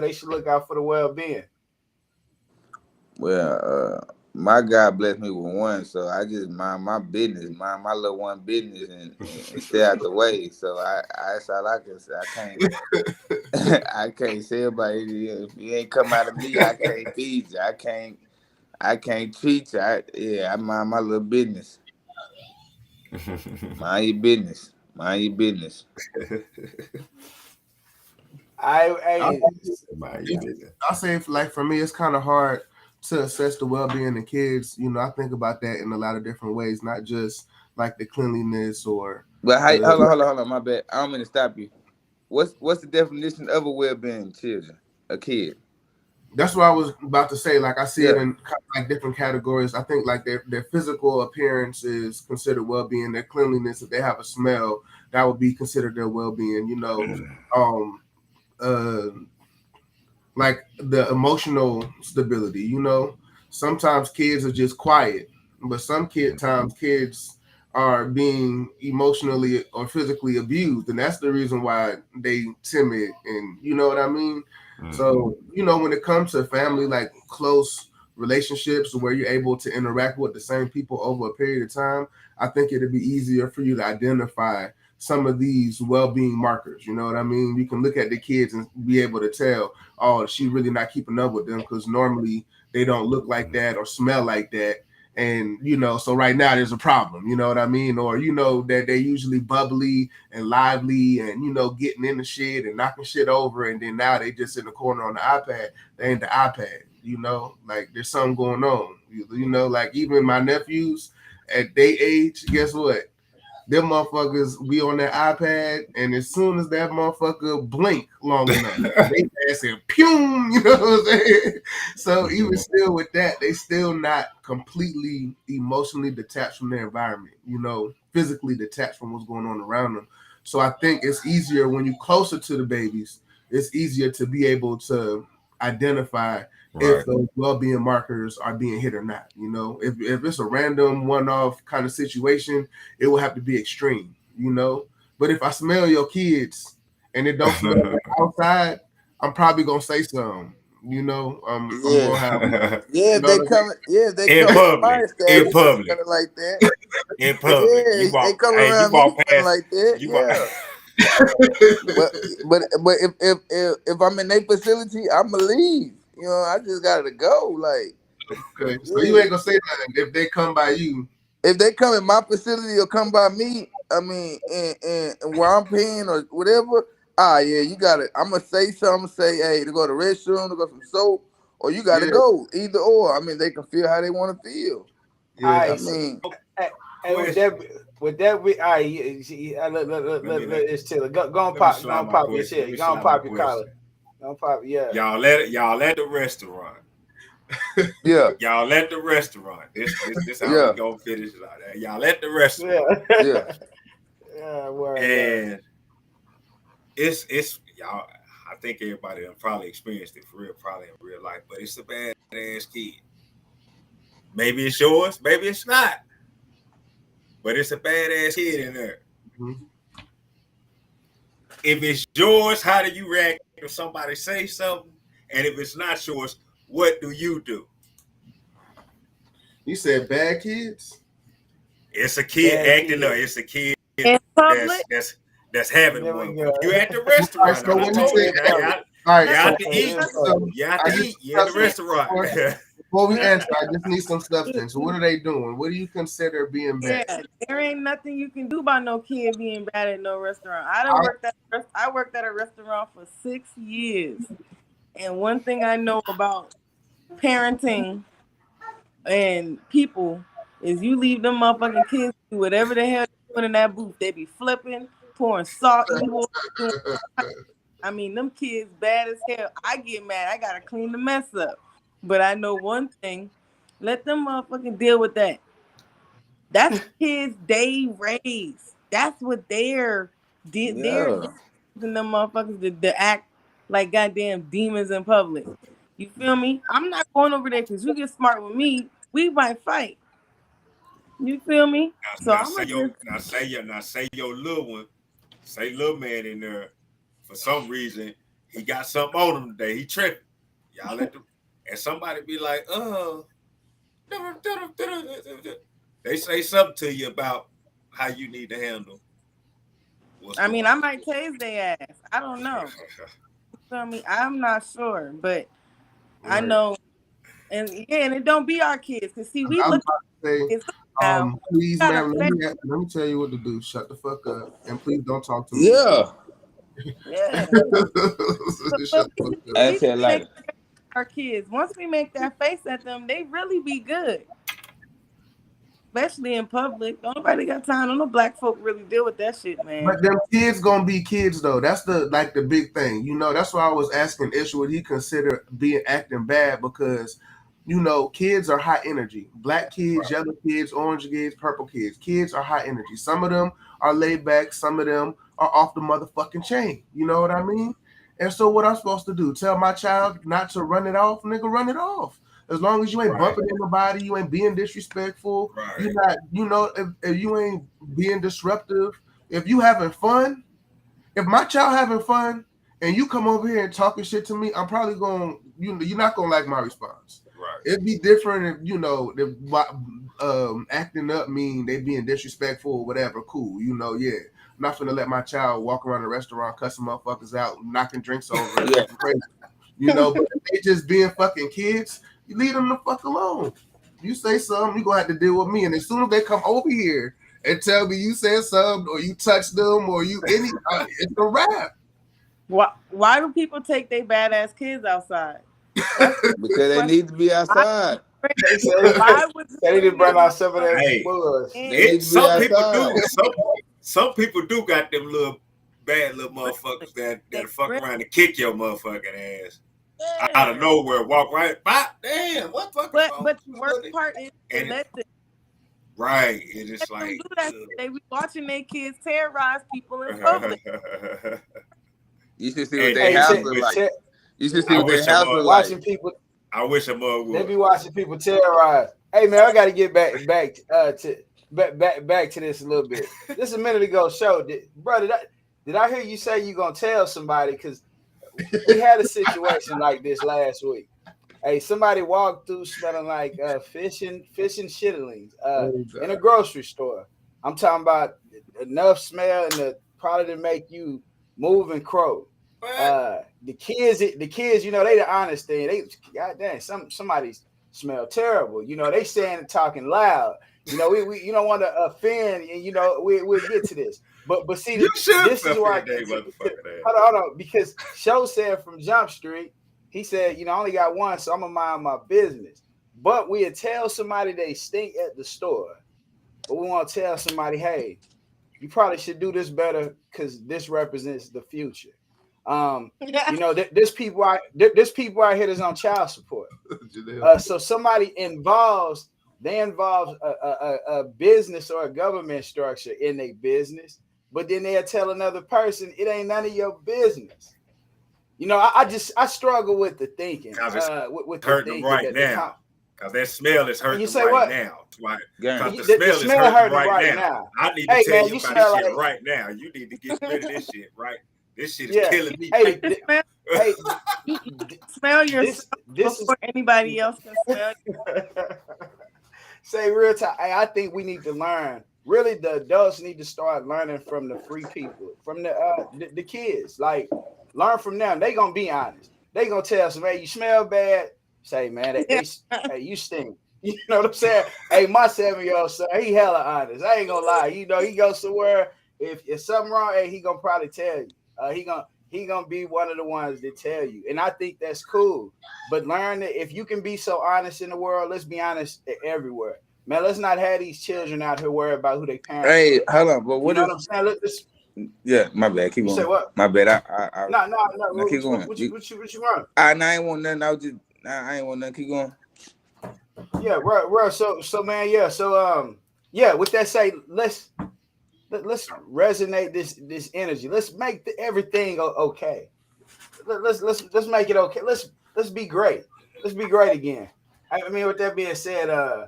they should look out for the well-being? Well, my God blessed me with one, so I just mind my business, mind my little one business, and stay out the way. So that's all I can say. I can't say about it. If you ain't come out of me, I can't feed you. I can't treat you. I mind my little business. Mind your business. Mind your business. I I'll say, like, for me, it's kind of hard to assess the well-being of kids. I think about that in a lot of different ways, not just like the cleanliness or. But hold on, my bad. I don't mean to stop you. What's the definition of a well-being children? A kid. That's what I was about to say. Like, I see it in kind of like different categories. I think like their physical appearance is considered well-being. Their cleanliness, if they have a smell, that would be considered their well-being. Like the emotional stability. Sometimes kids are just quiet, but some kids are being emotionally or physically abused, and that's the reason why they timid. And you know what I mean. Mm-hmm. So when it comes to family, like close relationships where you're able to interact with the same people over a period of time, I think it'd be easier for you to identify some of these well-being markers. You know what I mean? You can look at the kids and be able to tell, oh, she really not keeping up with them, because normally they don't look like that or smell like that. And, so right now there's a problem, you know what I mean? Or, that they're usually bubbly and lively and, getting into shit and knocking shit over. And then now they just in the corner on the iPad. They ain't the iPad, like there's something going on, like even my nephews at their age, guess what? Them motherfuckers be on their iPad, and as soon as that motherfucker blink long enough, they ass and pum, you know what I'm saying? So even still with that, they still not completely emotionally detached from their environment, physically detached from what's going on around them. So I think it's easier when you're closer to the babies, it's easier to be able to identify if those well-being markers are being hit or not. If it's a random one-off kind of situation, it will have to be extreme, But if I smell your kids and it don't smell like outside, I'm probably gonna say something. I'm gonna have if they come in public, in public, like that. In public, they come around me like that. But if I'm in their facility, I'ma leave. I just gotta go. Like, okay, so you ain't gonna say nothing if they come by you. If they come in my facility or come by me, I mean, and where I'm paying or whatever, yeah, you got it. I'm gonna say something. Say, hey, to go to the restroom, to go some soap, or you gotta go. Either or. I mean, they can feel how they want to feel. Yeah. I mean, would that be? All right, let's chill. Go on, pop your shit. Go on, pop your collar. Go on, pop. Yeah. Y'all let the restaurant. Yeah. Y'all let the restaurant. This how we gonna finish it out there. Y'all let the restaurant. Yeah. And it's y'all. I think everybody done probably experienced it for real, probably in real life, but it's a badass kid. Maybe it's yours, maybe it's not. But it's a badass kid in there. Mm-hmm. If it's yours, how do you react if somebody say something? And if it's not yours, what do you do? You said bad kids? It's a kid acting up. It's a kid that's having one. You at the restaurant. So when you say you have to eat. You have to eat. You're at the restaurant. Before we answer, I just need some substance. What are they doing? What do you consider being bad? Yeah, there ain't nothing you can do about no kid being bad at no restaurant. I worked at a restaurant for 6 years. And one thing I know about parenting and people is you leave them motherfucking kids do whatever the hell they're doing in that booth. They be flipping, pouring salt in the water. I mean, them kids bad as hell. I get mad. I gotta clean the mess up. But I know one thing: let them motherfucking deal with that. That's kids they raise. That's what they're using them motherfuckers to act like goddamn demons in public. You feel me? I'm not going over there because you get smart with me. We might fight. You feel me? Now say your little one, say little man in there. For some reason, he got something on him today. He tripping. Y'all let them, and somebody be like, they say something to you about how you need to handle. I mean, I might tase their ass. I don't know. You feel me? I'm not sure, but I know. And it don't be our kids. Cause see, we look at kids now. Please, man, let me tell you what to do. Shut the fuck up, and please don't talk to me. Yeah. Shut the fuck up. Our kids, once we make that face at them, they really be good. Especially in public. Nobody got time. No black folk really deal with that shit, man. But them kids gonna be kids though. That's the big thing. You know, that's why I was asking Ish would he consider acting bad, because you know, kids are high energy. Black kids, yellow kids, orange kids, purple kids. Kids are high energy. Some of them are laid back, some of them are off the motherfucking chain. You know what I mean? And so what I'm supposed to do? Tell my child not to run it off? Nigga, run it off. As long as you ain't bumping anybody, you ain't being disrespectful, you're not, you know, if you ain't being disruptive, if you having fun, if my child having fun and you come over here and talking shit to me, I'm probably going, you're not going to like my response. Right. It'd be different if, you know, if acting up mean they being disrespectful or whatever, cool, you know, yeah. I'm not going to let my child walk around the restaurant, cussing motherfuckers out, knocking drinks over, crazy. You know, but if they just being fucking kids, you leave them the fuck alone. You say something, you're going to have to deal with me. And as soon as they come over here and tell me you said something or you touched them or you it's a wrap. Why do people take their badass kids outside? Because they need to be outside. Why would they need to bring out some of that buzz? Some people do got them little bad little motherfuckers that fuck around and kick your motherfucking ass. Yeah. Out of nowhere, walk right by. Damn, what fucking? But the worst part is right. It is like do that. They be watching their kids terrorize people in public. You should see what their house look like. You should see what their house look like. Watching people. I wish a mother would. They be watching people terrorize. Hey man, I got to get back to this a little bit. This a minute ago show, brother. Did I hear you say you gonna tell somebody? Because we had a situation like this last week. Hey, somebody walked through smelling like fish and shitterlings in a grocery store. I'm talking about enough smell and probably to make you move and crow. The kids, you know, they the honest thing. They goddamn, somebody smell terrible. You know, they saying and talking loud. You know, we you don't want to offend, and you know we'll get to this. But see, this is why. Hold on, because Show said from Jump Street, he said, you know, I only got one, so I'm gonna mind my business. But we'll tell somebody they stink at the store, but we want to tell somebody, hey, you probably should do this better because this represents the future. You know, there's people out here that's on child support. So somebody involves a business or a government structure in their business, but then they'll tell another person it ain't none of your business. You know, I struggle with the thinking. With hurting them right now. Because that smell is hurting right now. Because the smell is hurting right now. I need to tell you about this shit right now. You need to get rid of this shit, right? This shit is killing me. Hey, smell yourself before anybody else can smell you. Say real time. I think we need to learn. Really, the adults need to start learning from the free people, from the kids. Like, learn from them. They gonna be honest. They gonna tell some, hey, you smell bad. Say, man, hey, you stink. You know what I'm saying? Hey, my 7-year-old son, he hella honest. I ain't gonna lie. You know, he goes somewhere. If something wrong, hey, he gonna probably tell you. He gonna be one of the ones that tell you. And I think that's cool. But learn that if you can be so honest in the world, let's be honest everywhere. Man, let's not have these children out here worried about who their parents Hey, are. hold on, but You what know if? what I'm saying? Look, this. Yeah, my bad. Keep You going. say what? My bad. No. no, keep going. What you want? I ain't want nothing. I ain't want nothing. Keep going. Yeah, right. So man, yeah. So yeah. With that say, let's resonate this energy. Let's make everything okay. Let's make it okay. Let's be great. Let's be great again. I mean, with that being said,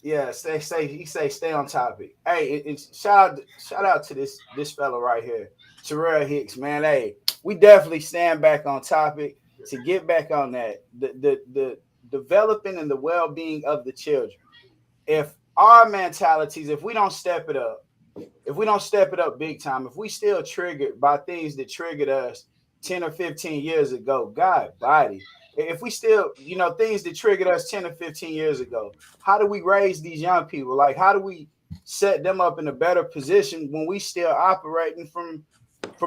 yeah, stay on topic. Hey, and shout out to this fella right here, Terrell Hicks, man. Hey, we definitely stand back on topic to get back on that. The developing and the well-being of the children. If our mentalities, if we don't step it up big time, if we still triggered by things that triggered us 10 or 15 years ago, God body. If we still, things that triggered us 10 or 15 years ago, how do we raise these young people? Like, how do we set them up in a better position when we still operating from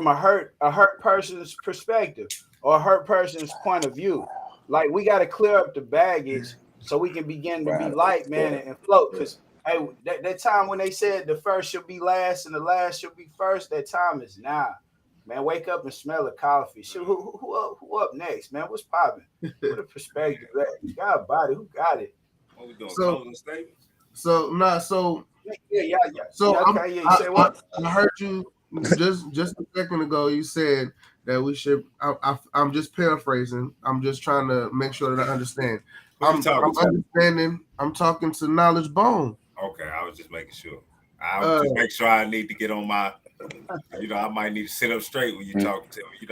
a hurt person's perspective or a hurt person's point of view? Like, we got to clear up the baggage so we can begin to be light, man, and float. Because hey, that time when they said the first should be last and the last should be first, that time is now. Man, wake up and smell the coffee. Shoot, who up next, man? What's popping? What a perspective. God body, who got it? What we doing? So- Closing statements? So Yeah. So okay, you say what? I heard you just a second ago. You said that we should. I'm just paraphrasing. I'm just trying to make sure that I understand. Who you talking to? Understanding. I'm talking to Knowledge Bone. Okay, I was just making sure. I was just make sure I need to get on my. I might need to sit up straight when you talking to me.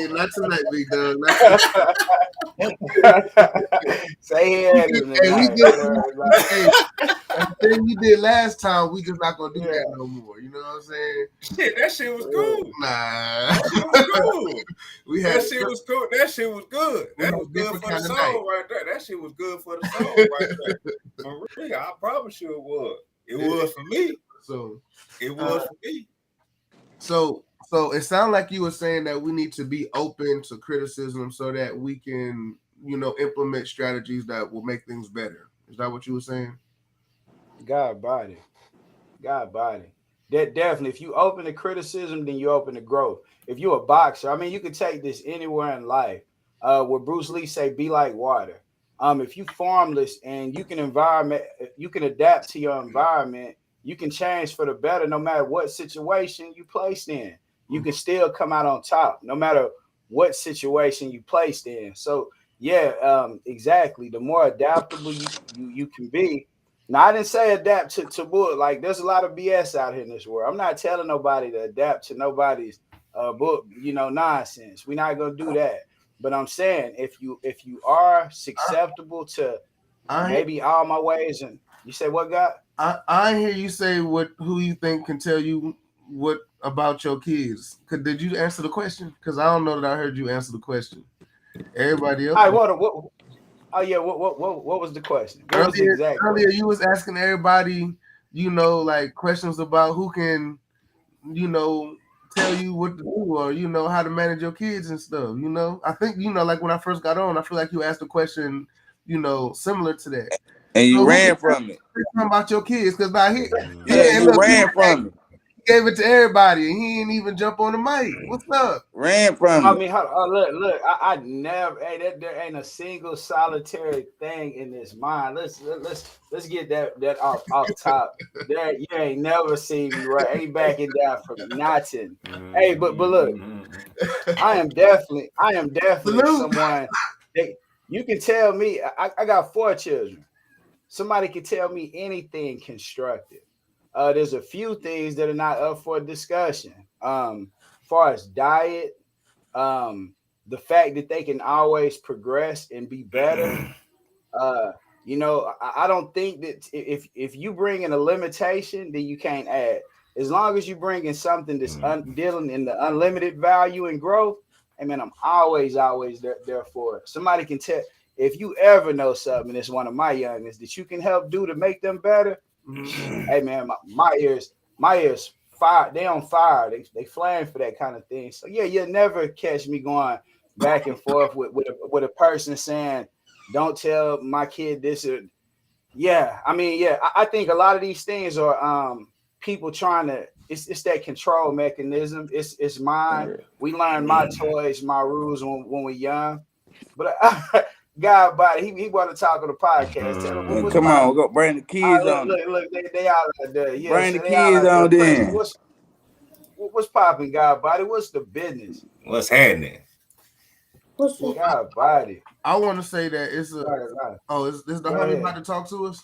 Not tonight, big dog. Say it. The thing you did last time, we just not gonna do that no more. You know what I'm saying? Shit, that shit was cool. Nah, That shit was cool. that shit was cool. That shit was good. That was good for the soul right there. That shit was good for the soul right there. For real, I promise you it was. It was for me. So it was for me. So it sounded like you were saying that we need to be open to criticism so that we can, implement strategies that will make things better. Is that what you were saying? God body. That definitely. If you open to criticism, then you open to growth. If you're a boxer, I mean, you can take this anywhere in life. Where Bruce Lee say, "Be like water." If you formless and you can adapt to your environment. You can change for the better no matter what situation you placed in. You can still come out on top no matter what situation you placed in. So yeah, exactly. The more adaptable you can be. Now I didn't say adapt to book. Like there's a lot of BS out here in this world. I'm not telling nobody to adapt to nobody's book, nonsense. We're not gonna do that. But I'm saying if you are susceptible to maybe all my ways, and you say what, God? I hear you say who you think can tell you what about your kids. Did you answer the question? Because I don't know that I heard you answer the question. Everybody else. All right, what was the question? What was the exact earlier question? you was asking everybody, like questions about who can, tell you what to do or how to manage your kids and stuff. I think like when I first got on, I feel like you asked a question, similar to that. And you ran from it. About your kids, because now he ran from it. He gave it to everybody, and he didn't even jump on the mic. What's up? Ran from it. I mean, look. I never. Hey, there ain't a single solitary thing in this mind. Let's get that off top. There, you ain't never seen me right. Ain't backing down from nothing. Hey, but look, I am definitely someone that you can tell me. I got 4 children. Somebody can tell me anything constructive. There's a few things that are not up for discussion. Far as diet, the fact that they can always progress and be better. I don't think that if you bring in a limitation, then you can't add. As long as you bring in something that's dealing in the unlimited value and growth, hey man, I'm always there for it. Somebody can tell. If you ever know something, it's one of my youngest that you can help do to make them better. Hey man, my ears fire. They on fire. They flame for that kind of thing. So yeah, you'll never catch me going back and forth with a person saying, don't tell my kid this. Yeah, I mean, yeah, I think a lot of these things are people trying to. It's that control mechanism. It's mine. We learn my toys, my rules when we're young. But God, body, he want to talk on the podcast. Tell him what's Come on, go bring the kids on. Look, they all out there. Yeah, bring so the kids on then. What's popping, God, body? What's the business? What's happening? God, body. I want to say that it's a. Right. Oh, is the homie about to talk to us?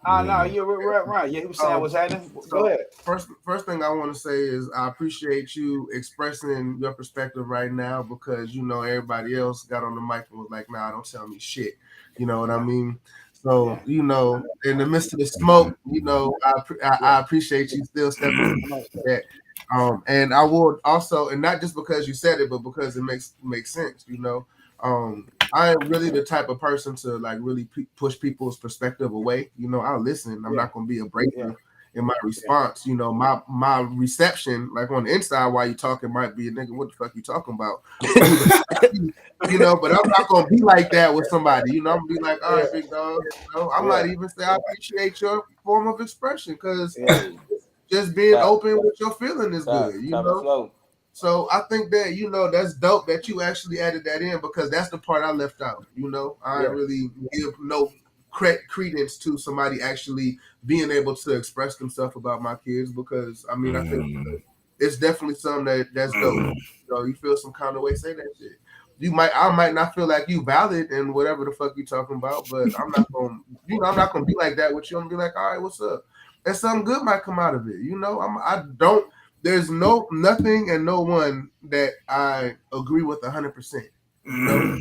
No, you're right. Yeah, he was saying what's happening. Go ahead. First thing I want to say is I appreciate you expressing your perspective right now, because you know everybody else got on the mic and was like, "Nah, don't tell me shit." You know what I mean? So you know, in the midst of the smoke, you know, I appreciate you still stepping up to that. And I would also, and not just because you said it, but because it makes sense. You know, I am really the type of person to like really push people's perspective away. You know, I'll listen. I'm not going to be abrasive in my response. You know, my reception, like on the inside while you talking, might be a nigga, what the fuck you talking about? You know, but I'm not going to be like that with somebody. You know, I'm going to be like, all right, big dog. You know, I might even say I appreciate your form of expression, because just being open with your feeling is good. You know. So I think that, you know, that's dope that you actually added that in, because that's the part I left out. You know, I really give no credence to somebody actually being able to express themselves about my kids, because I mean, I think it's definitely something that's dope. You know, you feel some kind of way, say that shit. I might not feel like you valid and whatever the fuck you talking about, but I'm not gonna be like that with you. I'm gonna be like, all right, what's up? And something good might come out of it. You know, there's nothing and no one that I agree with 100%. You know?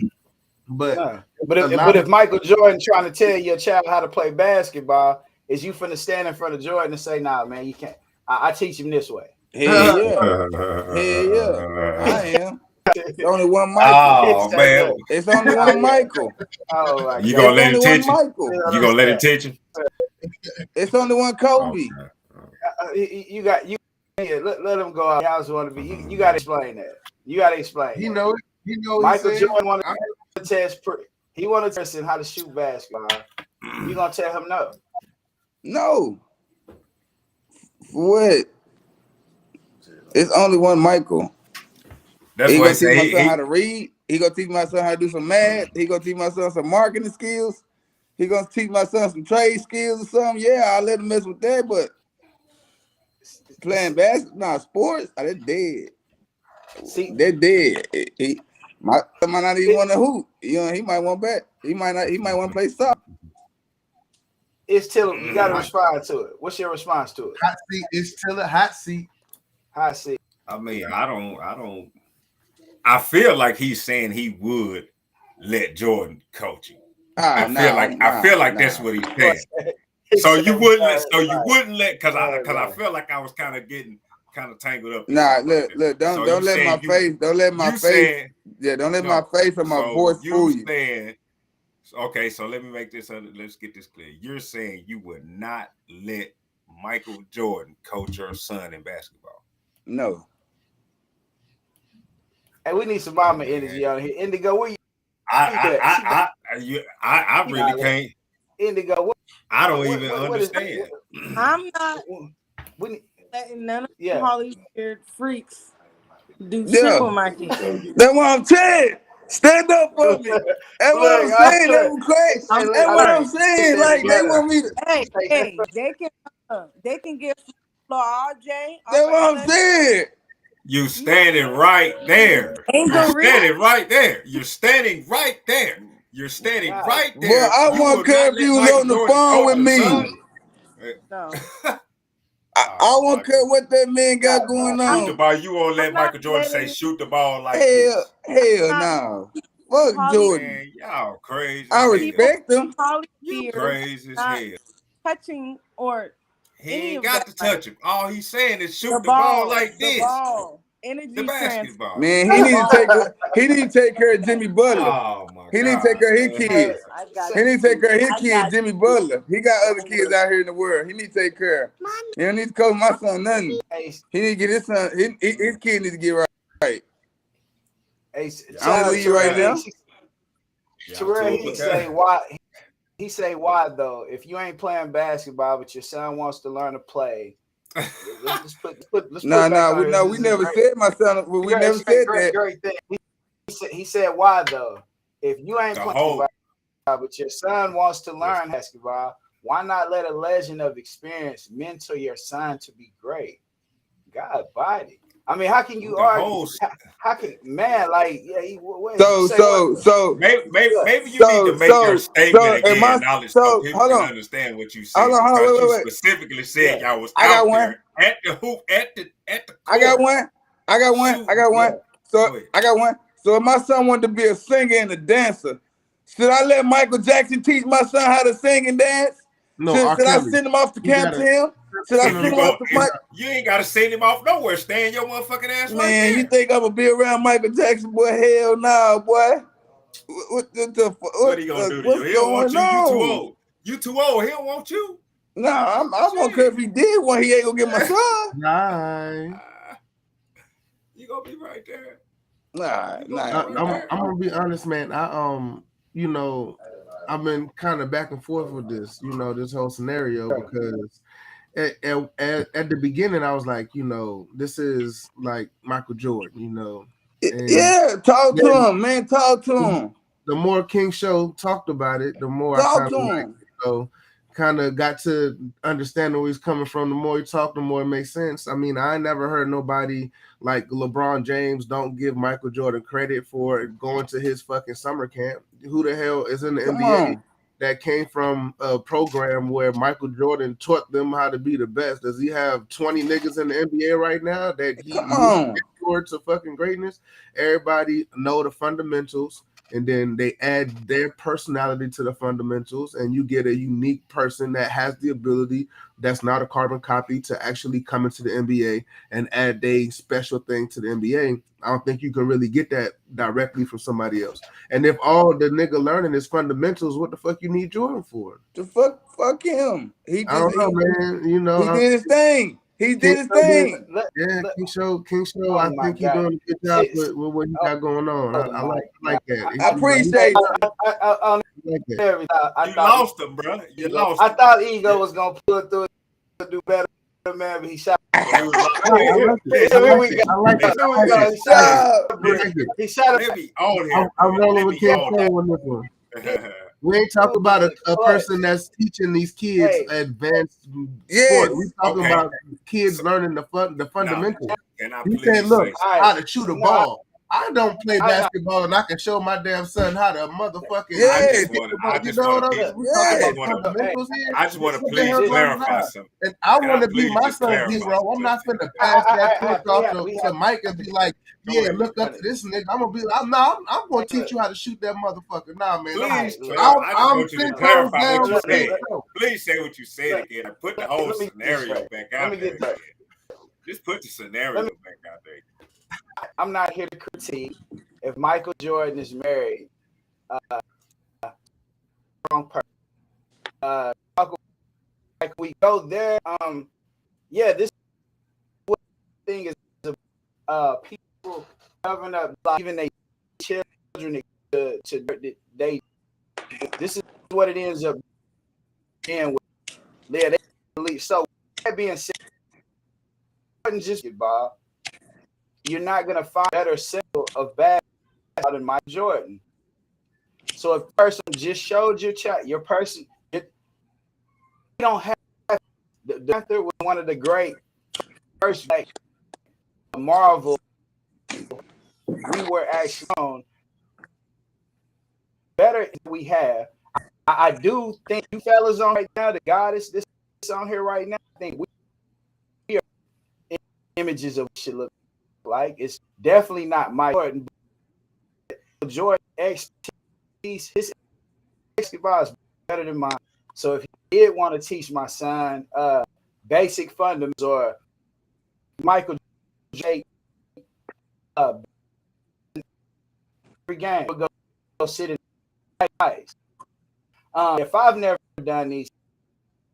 But if Michael Jordan trying to tell your child how to play basketball, is you finna stand in front of Jordan and say, "Nah, man, you can't. I teach him this way." Hell yeah, I am. It's only one Michael. Oh man, it's only one Michael. Oh my you God. gonna let him teach you? Michael. You gonna let him teach you? It's only one Kobe. You got. Let him go out. I was want to be. You got to explain that. You got to explain. He know. Michael Jordan wanted to test. He wanted to test him how to shoot basketball. You gonna tell him no? No. For what? It's only one Michael. That's he what gonna teach my son how to read. He gonna teach my son how to do some math. He gonna teach my son some marketing skills. He gonna teach my son some trade skills or something. Yeah, I'll let him mess with that, but playing basketball, sports, they're dead. See, they're dead. My son might not even want to hoop. You know, he might want to bet. He might not. He might want to play soccer. It's Tiller. You got to respond to it. What's your response to it? Hot seat. It's Tiller. Hot seat. Hot seat. I mean, I don't. I feel like he's saying he would let Jordan coach you. I feel like that's what he's saying. So you wouldn't let, because I feel like I was kind of getting tangled up. Nah, look, don't let my face or my voice fool you. Okay, so let me make this. Let's get this clear. You're saying you would not let Michael Jordan coach your son in basketball? No. Hey, we need some mama energy on here. Indigo, where you? I really can't. Indigo, I don't even understand. I'm not letting none of the Hollywood freaks do shit with my kids. That's what I'm saying. Stand up for me. That's what I'm saying. That's crazy. That's what I'm saying. Like, they want me to. Hey, they can get RJ. That's what I'm saying. You standing right there. You're standing right there. You're standing right there. You're standing right there. Well, I won't care if you was on the phone with me. No. I won't care what that man got going on. Shoot the ball. You won't let Michael Jordan say shoot the ball like hell no. Fuck Jordan. Man, y'all crazy. I respect him. You crazy as hell. Touching or he ain't got to touch him. All he's saying is shoot the ball like this. The basketball. Man, he need to take care of Jimmy Butler. Oh my God. He need to take care of his kids. He need to take care of his kids, Jimmy Butler. He got other kids out here in the world. He need to take care of. He don't need to coach my son nothing. He need to get his son. His kid needs to get right. Hey, I'm gonna leave you right now. Terrell, he say why? He say why though? If you ain't playing basketball, but your son wants to learn to play, let's put. We never said my son. We never said that. Great thing. He said why though? If you ain't playing basketball, but your son wants to learn basketball, why not let a legend of experience mentor your son to be great? God, body. I mean, how can you argue? How can man like maybe you need to make your statement again, knowledge, so people can understand what you said. You specifically said y'all was out there at the hoop at the court. I got one. So I got one. So if my son wanted to be a singer and a dancer, should I let Michael Jackson teach my son how to sing and dance? No, should I send him off the camp to him? Should I send him off the mic? You ain't gotta send him off nowhere. Stay in your motherfucking ass. Man, you think I'm gonna be around Michael Jackson, boy? Hell nah, boy. What are you gonna do to you? He don't want you. You too old. You too old. He don't want you. Nah, I'm gonna care if he did one. He ain't gonna get my son. Nah. You gonna be right there. I'm gonna be honest, man. I've been kind of back and forth with this, this whole scenario because at the beginning I was like, this is like Michael Jordan, yeah, talk to him, man. Talk to him. The more King Show talked about it, the more talk to him. Kind of got to understand where he's coming from. The more he talked, the more it makes sense. I mean, I never heard nobody like LeBron James don't give Michael Jordan credit for going to his fucking summer camp. Who the hell is in the NBA that came from a program where Michael Jordan taught them how to be the best? Does he have 20 niggas in the NBA right now that he towards to fucking greatness? Everybody know the fundamentals. And then they add their personality to the fundamentals, and you get a unique person that has the ability that's not a carbon copy to actually come into the NBA and add a special thing to the NBA. I don't think you can really get that directly from somebody else. And if all the nigga learning is fundamentals, what the fuck you need Jordan for? The fuck him. I don't know, man. He did his thing. He did his thing. King Show. I think he's doing a good job with what he got going on. I like that. I appreciate it. You lost him, bro. You lost him. I thought Ego was gonna pull it through to do better, man, but he shot. I like it. I'm rolling with King Show on this one. We ain't talking about a person that's teaching these kids advanced sport. We talking about kids learning the fundamentals. You saying, look, how to shoot a ball. I don't play basketball, and I can show my damn son how to motherfucking. I just want to please clarify something. And I want to be my son's hero. I'm not finna pass that torch off to Mike and be like, yeah, look up to this nigga. I'm gonna gonna teach you how to shoot that motherfucker. Nah, man. Please, I want you to clarify what you said. Please say what you said again. Put the whole scenario back out there. Just put the scenario back out there. I'm not here to critique if Michael Jordan is married. Wrong person. Like we go there. This thing is people covering up, even their children. They this is what it ends up being with. Yeah, they believe. So that being said, just Bob. You're not going to find a better symbol of bad than Michael Jordan. So if a person just showed your chat, your person, you don't have the Panther was one of the great first like Marvel. We were actually on better than we have. I do think you fellas on right now, the goddess, this on here right now, I think we are images of what should look like. It's definitely not Mike Jordan. Jordan expertise, his basketball is better than mine. So if he did want to teach my son basic fundamentals or Michael J. Every game, we'll go sit in the ice. If I've never done these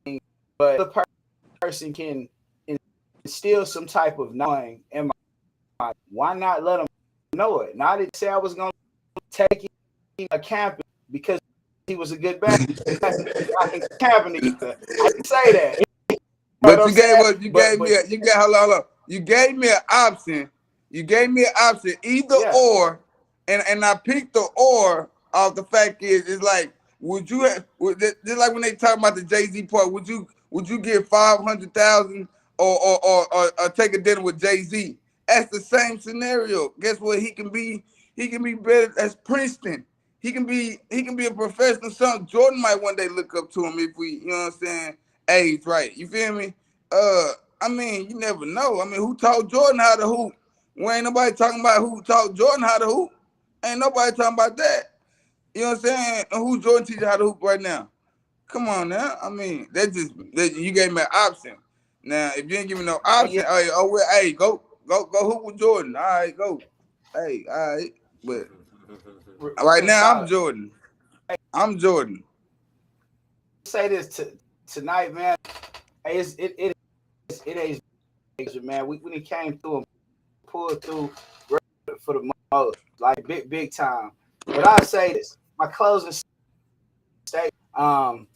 things, but the person can instill some type of knowing in my why not let them know it? Not to say I was going to take a camp because he was a good back. I can say that. But you gave us, hold on. You gave me an option. You gave me an option, either or, and I picked the or of the fact is like, would you have, just like when they talk about the Jay-Z part, would you give 500,000 or take a dinner with Jay-Z? That's the same scenario. Guess what? He can be better as Princeton. He can be a professional son. Jordan might one day look up to him if we, you know what I'm saying, age right. You feel me? I mean, you never know. I mean, who taught Jordan how to hoop? Well, ain't nobody talking about who taught Jordan how to hoop. Ain't nobody talking about that. You know what I'm saying? And who Jordan teaches how to hoop right now? Come on now. I mean, you gave me an option. Now, if you didn't give me no option, go hoop with Jordan. All right, go. Hey, all right. But right now, I'm Jordan. Say this tonight, man. Hey, it is, man. When it came through and pulled through for the most, like big time. But I say this, my closing statement.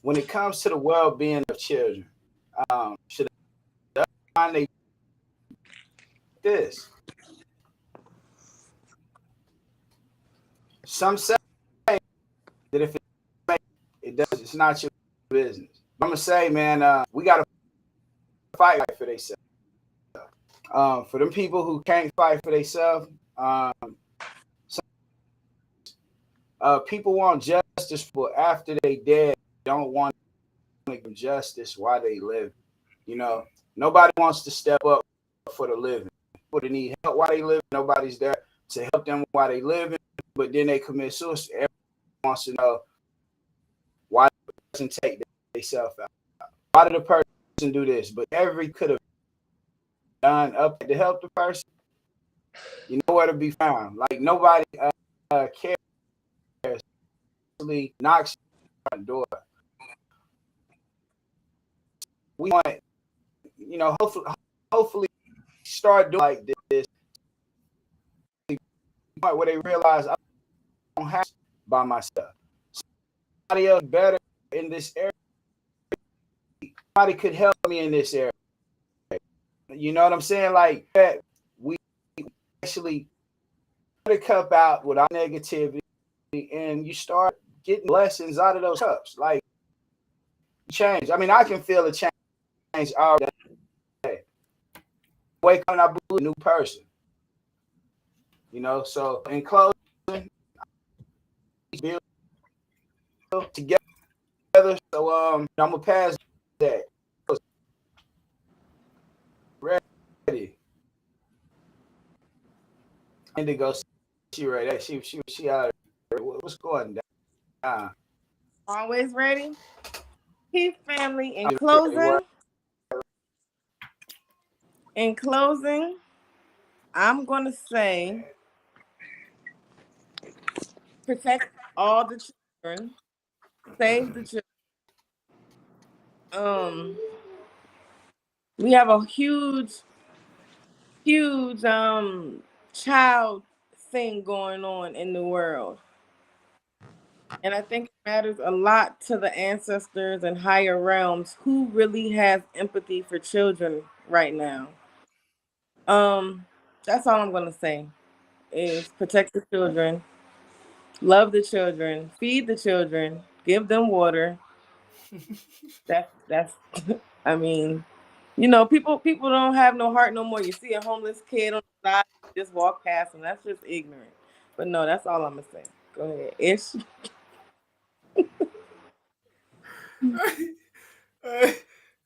When it comes to the well-being of children, should they this? Some say that if it does, it's not your business. I'm gonna say, man, we gotta fight for themselves. For them people who can't fight for themselves, people want justice for after they dead. Don't want to give them justice while they live. You know, nobody wants to step up for the living. People need help while they live. Nobody's there to help them while they live. But then they commit suicide. Everyone wants to know why the person take themselves out. Why did the person do this? But every could have done up to help the person. You know where to be found. Like nobody cares. Knocks on the door. We want, you know, hopefully start doing like this. Where they realize I don't have to by myself. Somebody else better in this area. Somebody could help me in this area. You know what I'm saying? Like that, we actually put a cup out with our negativity, and you start getting lessons out of those cups. Like change. I mean, I can feel a change all day. Wake up and I blew a new person. You know, so in closing, build together. So I'm gonna pass that. Ready. Indigo, she right there. She out there. What's going down? Always ready. Peace, family. In closing, I'm gonna say protect all the children, save the children. We have a huge child thing going on in the world. And I think it matters a lot to the ancestors and higher realms who really has empathy for children right now. That's all I'm gonna say is protect the children, love the children, feed the children, give them water. That's I mean, you know, people don't have no heart no more. You see a homeless kid on the side, just walk past them. That's just ignorant. But no, that's all I'm gonna say. Go ahead, Ish.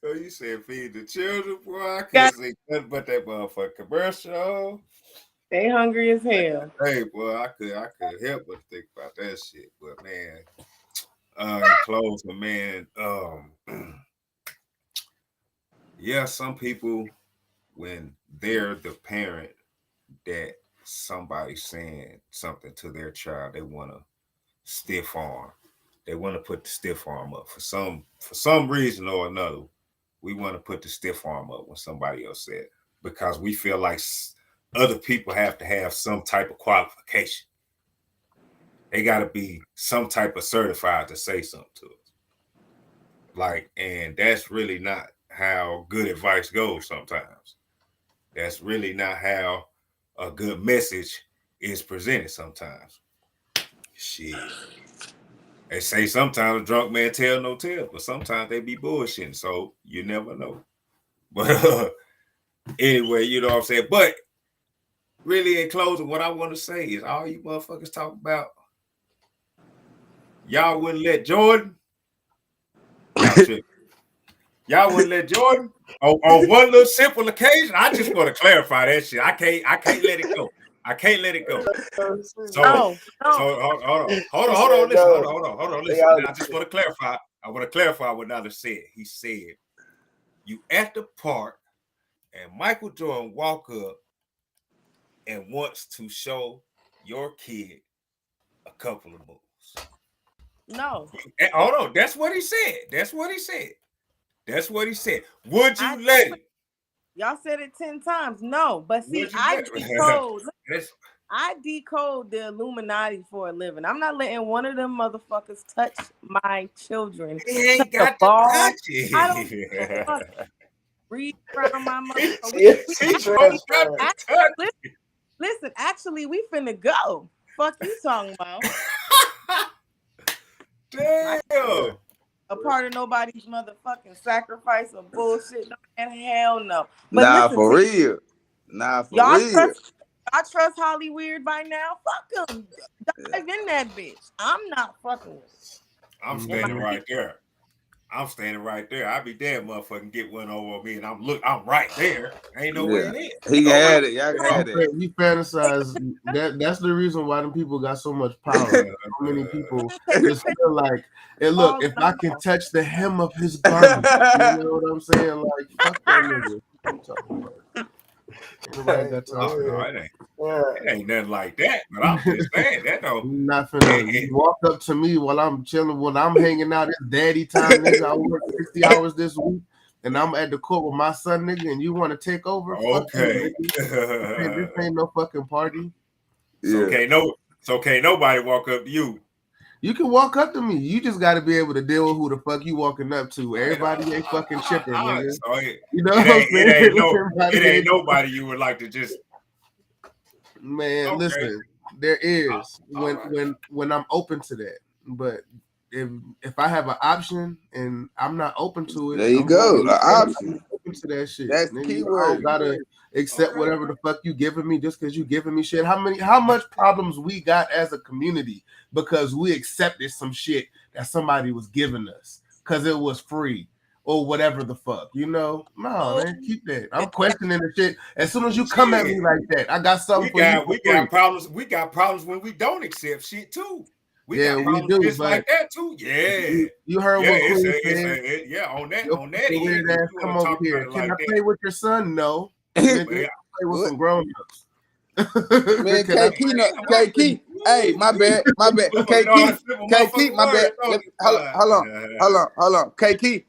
So you said feed the children, boy. I can't say nothing but that motherfucking commercial. They hungry as hell. Hey, boy, I could help but think about that shit. But man, in closing, man, yeah, some people, when they're the parent that somebody's saying something to their child, they want to stiff arm. They want to put the stiff arm up for some reason or another. We want to put the stiff arm up when somebody else said it, because we feel like other people have to have some type of qualification. they got to be some type of certified to say something to us. Like, and that's really not how good advice goes sometimes. That's really not how a good message is presented sometimes. Shit. They say sometimes a drunk man tell no tales, but sometimes they be bullshitting, so you never know. But anyway, you know what I'm saying? But really, in closing, what I want to say is all you motherfuckers talk about, y'all wouldn't let Jordan. Y'all wouldn't let Jordan on one little simple occasion. I just want to clarify that shit. I can't let it go. I can't let it go. So hold on. Listen. I just want to clarify. I want to clarify what Nala said. He said, you at the park and Michael Jordan walk up and wants to show your kid a couple of moves. No. Hold on. That's what he said. Would you let it? Y'all said it 10 times. No, but see, I decode the Illuminati for a living. I'm not letting one of them motherfuckers touch my children. He ain't got to touch it. I don't read around my mother. Listen, actually, we finna go. Fuck you talking about? Damn. A part of nobody's motherfucking sacrifice or bullshit. And hell no. But nah, for real. Nah, for real. I trust Holly Weird by now. Fuck him. Dive in that bitch. I'm not fucking with him. I'm standing right there. I be damn motherfucking get one over me, and I'm right there. Ain't no way in it. He had it. Y'all had it. He fantasized. That's the reason why them people got so much power. So many people just feel like, and look, if I can touch the hem of his garment, you know what I'm saying? Like, fuck that nigga. What you talking about? It ain't nothing like that, but I'm just saying that though. Not finna walk up to me while I'm chilling, when I'm hanging out. It's daddy time, nigga. I work 60 hours this week, and I'm at the court with my son, nigga. And you want to take over? Okay, this ain't no fucking party. So can't nobody walk up to you. You can walk up to me. You just got to be able to deal with who the fuck you walking up to. Everybody ain't fucking chipping, nigga. You know what I'm saying? It ain't nobody you would like to just. Man, listen. There is when I'm open to that, but if I have an option and I'm not open to it, there you go. The option. Open to that shit. That's the key word. I don't gotta accept whatever the fuck you giving me just because you giving me shit. How much problems we got as a community because we accepted some shit that somebody was giving us because it was free or whatever the fuck, you know? No, man, keep that. I'm questioning the shit. As soon as you come at me like that, I got something for you. We got problems. We got problems when we don't accept shit too. We got problems do, just like that too. Yeah. You heard what Queen said. On that weird ass, come over here. Can I play with your son? No. Play with some grown-ups. Man, KK, hey, my bad. KK, my bad. Hold on. KK,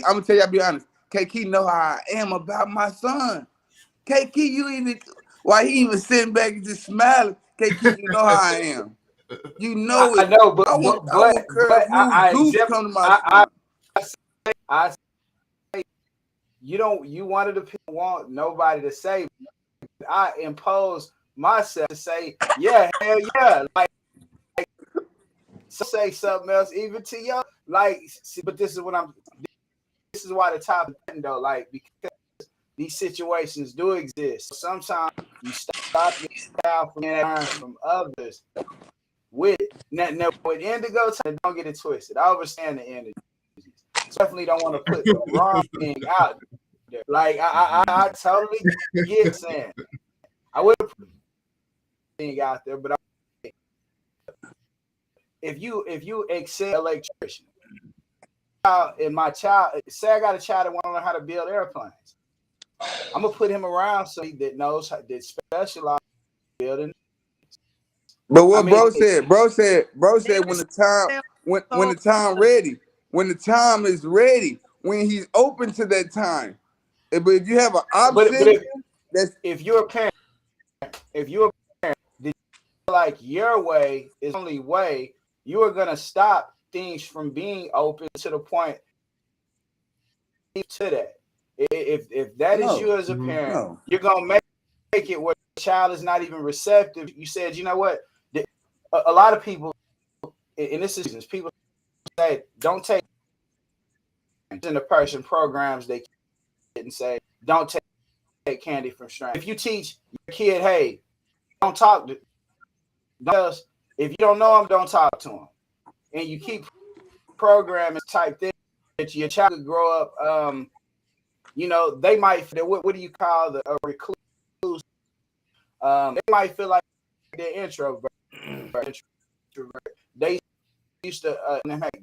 I'm gonna tell you, I'll be honest. KK know how I am about my son. KK, why he even sitting back and just smiling. KK, you know how I am. You know it. I know, but I say you wanted to want nobody to say. I impose myself to say, yeah, hell yeah, like say something else, even to you, like. But this is why the topic though, like, because these situations do exist. Sometimes you stop yourself from others. With indigo, don't get it twisted. I understand the energy. Definitely don't want to put the wrong thing out there. Like I totally get saying. I would put the thing out there, but if you excel electrician, in my child, say I got a child that want to learn how to build airplanes, I'm gonna put him around somebody that knows how that specialize in building. But what bro said when the time is ready, when he's open to that time. But if you have an option, if you're a parent, did you like your way is the only way, you are gonna stop things from being open to the point to that. If that is you as a parent, you're gonna make it where the child is not even receptive. You said, you know what? A lot of people, and this is people say, don't take in the person programs they and say, don't take candy from strangers. If you teach your kid, hey, don't talk to, if you don't know them, don't talk to them, and you keep programming type thing, that your child could grow up. You know, they might. What do you call the recluse? They might feel like they're introvert. They used to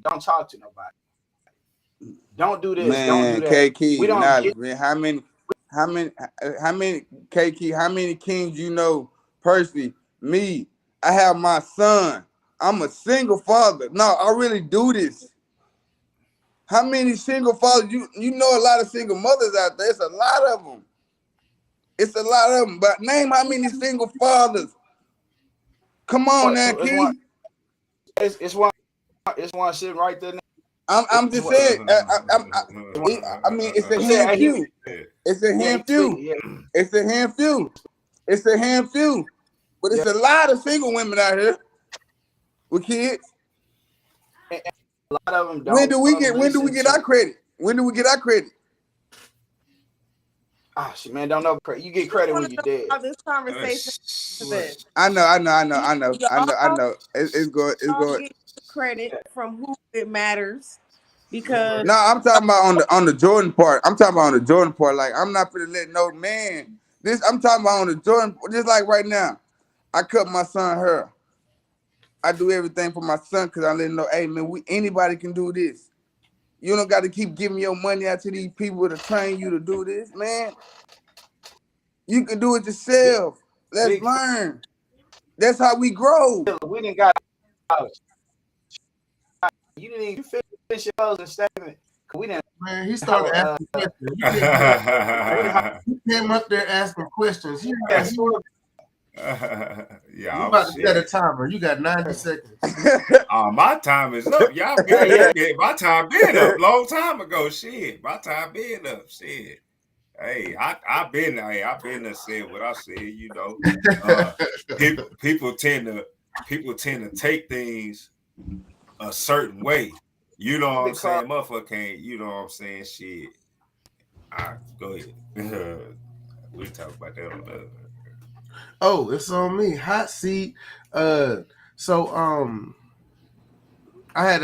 don't talk to nobody. Don't do this. Man, don't do that. KK, We don't nah, get, man, how many KK, how many kings you know personally? Me, I have my son. I'm a single father. No, I really do this. How many single fathers? You know a lot of single mothers out there. It's a lot of them. It's a lot of them. But name how many single fathers. Come on now, Key. It's one sitting right there. I'm just saying. I mean, it's a handful. It's a handful. It's a handful. It's a handful. But it's a lot of single women out here with kids. A lot of them don't. When do we get our credit? When do we get our credit? Ah, shit, man, don't know. You get credit when you're dead. This conversation. I know. It's going. Get credit from who it matters, because no, I'm talking about on the Jordan part. I'm talking about on the Jordan part. Like, I'm not gonna let no man. I'm talking about on the Jordan. Just like right now, I cut my son hair. I do everything for my son because I let him know, hey man, anybody can do this. You don't got to keep giving your money out to these people to train you to do this, man. You can do it yourself. Let's learn. That's how we grow. We didn't got. You didn't even finish your closing statement. We didn't. Man, he started asking questions. He came up there asking questions. Yeah, you about to set a timer. You got 90 seconds. My time is up. Y'all my time been up long time ago. Shit, my time been up. Shit. Hey, I've been to say what I said. You know, people tend to take things a certain way. You know what I'm saying? Motherfucker can't. You know what I'm saying? Shit. Go ahead. We talk about that on the. Oh, it's on me. Hot seat. I had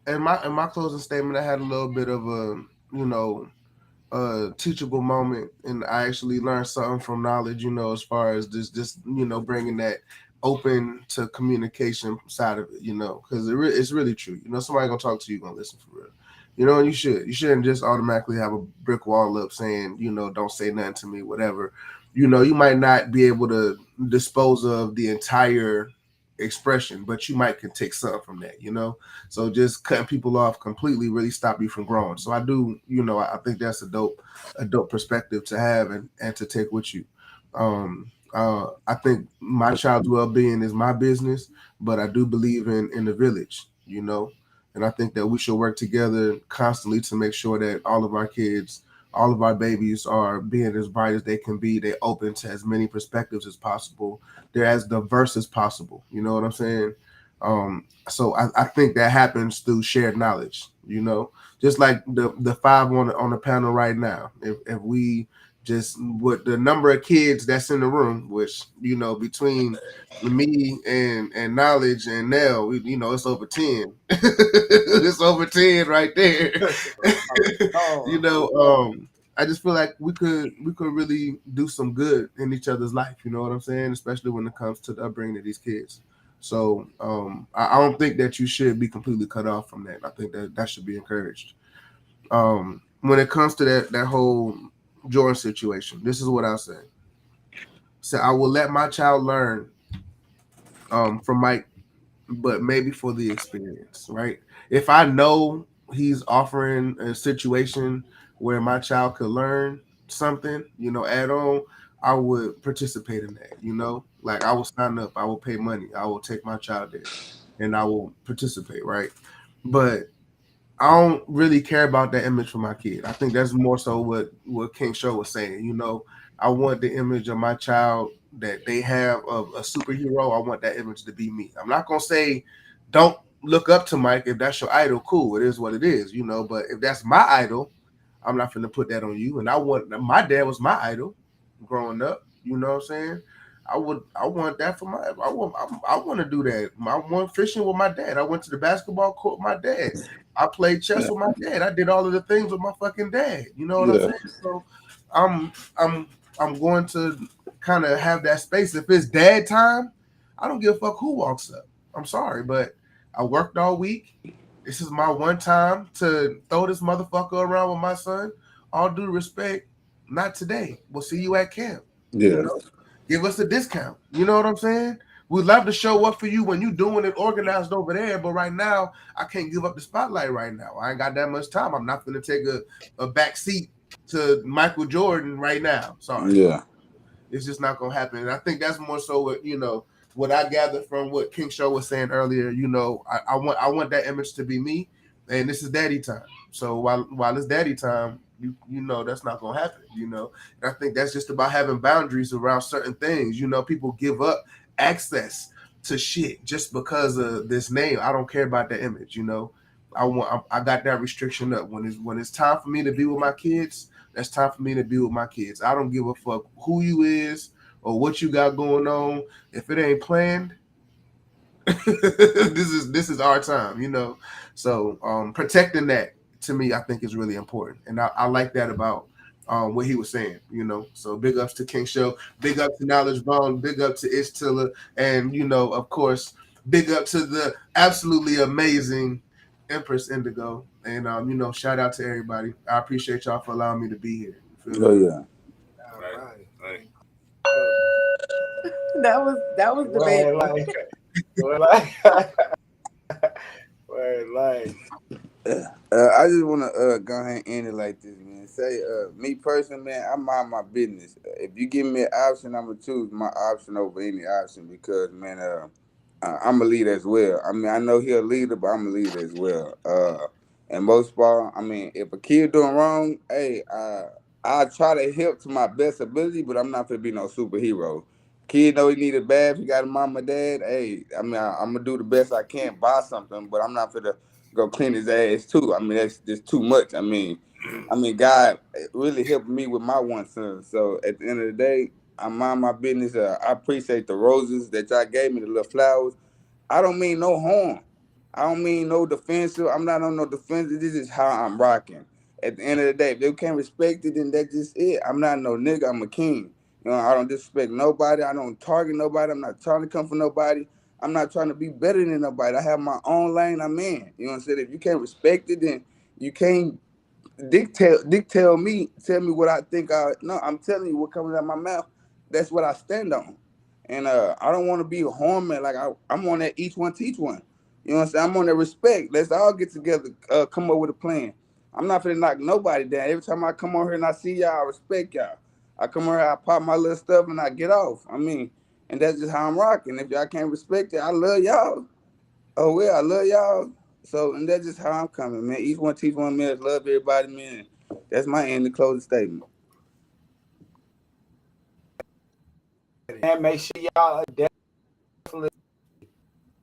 in my closing statement, I had a little bit of a teachable moment, and I actually learned something from knowledge, as far as just bringing that open to communication side of it, because it's really true. Somebody gonna talk to you, gonna listen for real. And you shouldn't just automatically have a brick wall up saying, don't say nothing to me, whatever. You might not be able to dispose of the entire expression, but you might can take something from that, So just cutting people off completely really stop you from growing. So I do, I think that's a dope perspective to have and to take with you. I think my child's well-being is my business, but I do believe in the village, and I think that we should work together constantly to make sure that all of our kids, all of our babies are being as bright as they can be. They're open to as many perspectives as possible. They're as diverse as possible. You know what I'm saying? So I think that happens through shared knowledge, just like the five on the panel right now. If we just with the number of kids that's in the room, which, between me and Knowledge and Nell, it's over 10. It's over 10 right there. I just feel like we could really do some good in each other's life. You know what I'm saying? Especially when it comes to the upbringing of these kids. So I don't think that you should be completely cut off from that. I think that should be encouraged. When it comes to that whole Jordan situation, this is what I'll say. So I will let my child learn from Mike, but maybe for the experience, right? If I know he's offering a situation where my child could learn something, add on, I would participate in that. You know, like I will sign up, I will pay money, I will take my child there, and I will participate. Right, but I don't really care about that image for my kid. I think that's more so what King Show was saying. You know, I want the image of my child that they have of a superhero. I want that image to be me. I'm not gonna say don't look up to Mike if that's your idol. Cool, it is what it is. You know, but if that's my idol, I'm not gonna put that on you. And I want my dad was my idol growing up. You know what I'm saying? I want that for my I want to do that. I went fishing with my dad. I went to the basketball court with my dad. I played chess with my dad. I did all of the things with my fucking dad. You know what I'm saying? So I'm I'm I'm going to kind of have that space. If it's dad time, I don't give a fuck who walks up. I'm sorry, but I worked all week. This is my one time to throw this motherfucker around with my son. All due respect, not today. We'll see you at camp. Yeah. You know? Give us a discount. You know what I'm saying? We'd love to show up for you when you're doing it organized over there, but right now, I can't give up the spotlight right now. I ain't got that much time. I'm not going to take a back seat to Michael Jordan right now. Sorry. Yeah. It's just not going to happen. And I think that's more so what, you know, what I gathered from what King Show was saying earlier. You know, I want that image to be me, and this is daddy time. So while it's daddy time, you know that's not gonna happen, you know. And I think that's just about having boundaries around certain things. You know, people give up access to shit just because of this name. I don't care about the image, you know. I got that restriction up. When it's time for me to be with my kids, that's time for me to be with my kids. I don't give a fuck who you is or what you got going on. If it ain't planned, this is our time, you know. So protecting that to me, I think is really important, and I like that about what he was saying, you know. So big ups to King Show, big up to Knowledge Bone, big up to Ish Tiller, and you know, of course, big up to the absolutely amazing Empress Indigo, and you know, shout out to everybody. I appreciate y'all for allowing me to be here. You feel Oh me? yeah. Right. That was the bad. I just want to go ahead and end it like this, man. Say, me personally, man, I mind my business. If you give me an option, I'm gonna choose my option over any option because, man, I'm a leader as well. I mean, I know he a leader, but I'm a leader as well. And most part, I mean, if a kid doing wrong, hey, I try to help to my best ability, but I'm not gonna be no superhero. Kid know he need a bath, he got a mom and dad. Hey, I mean, I'm gonna do the best I can, buy something, but I'm not gonna go clean his ass too. I mean, that's just too much. I mean, God really helped me with my one son. So at the end of the day, I mind my business. I appreciate the roses that y'all gave me, the little flowers. I don't mean no harm. I don't mean no defensive. I'm not on no defensive. This is how I'm rocking. At the end of the day, if they can't respect it, then that's just it. I'm not no nigga. I'm a king. You know, I don't disrespect nobody. I don't target nobody. I'm not trying to come for nobody. I'm not trying to be better than nobody. I have my own lane I'm in. You know what I'm saying? If you can't respect it, then you can't tell me what I think. No, I'm telling you what comes out of my mouth. That's what I stand on. And I don't want to be a hornman. Like I'm on that each one teach one. You know what I'm saying? I'm on that respect. Let's all get together, come up with a plan. I'm not finna knock nobody down. Every time I come on here and I see y'all, I respect y'all. I come on here, I pop my little stuff and I get off. I mean, and that's just how I'm rocking. If y'all can't respect it, I love y'all. Oh well, I love y'all. So, and that's just how I'm coming, man. Each one teach one, man. Love everybody, man. That's my end of closing statement. And make sure y'all definitely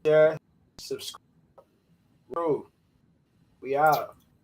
share, subscribe. We out.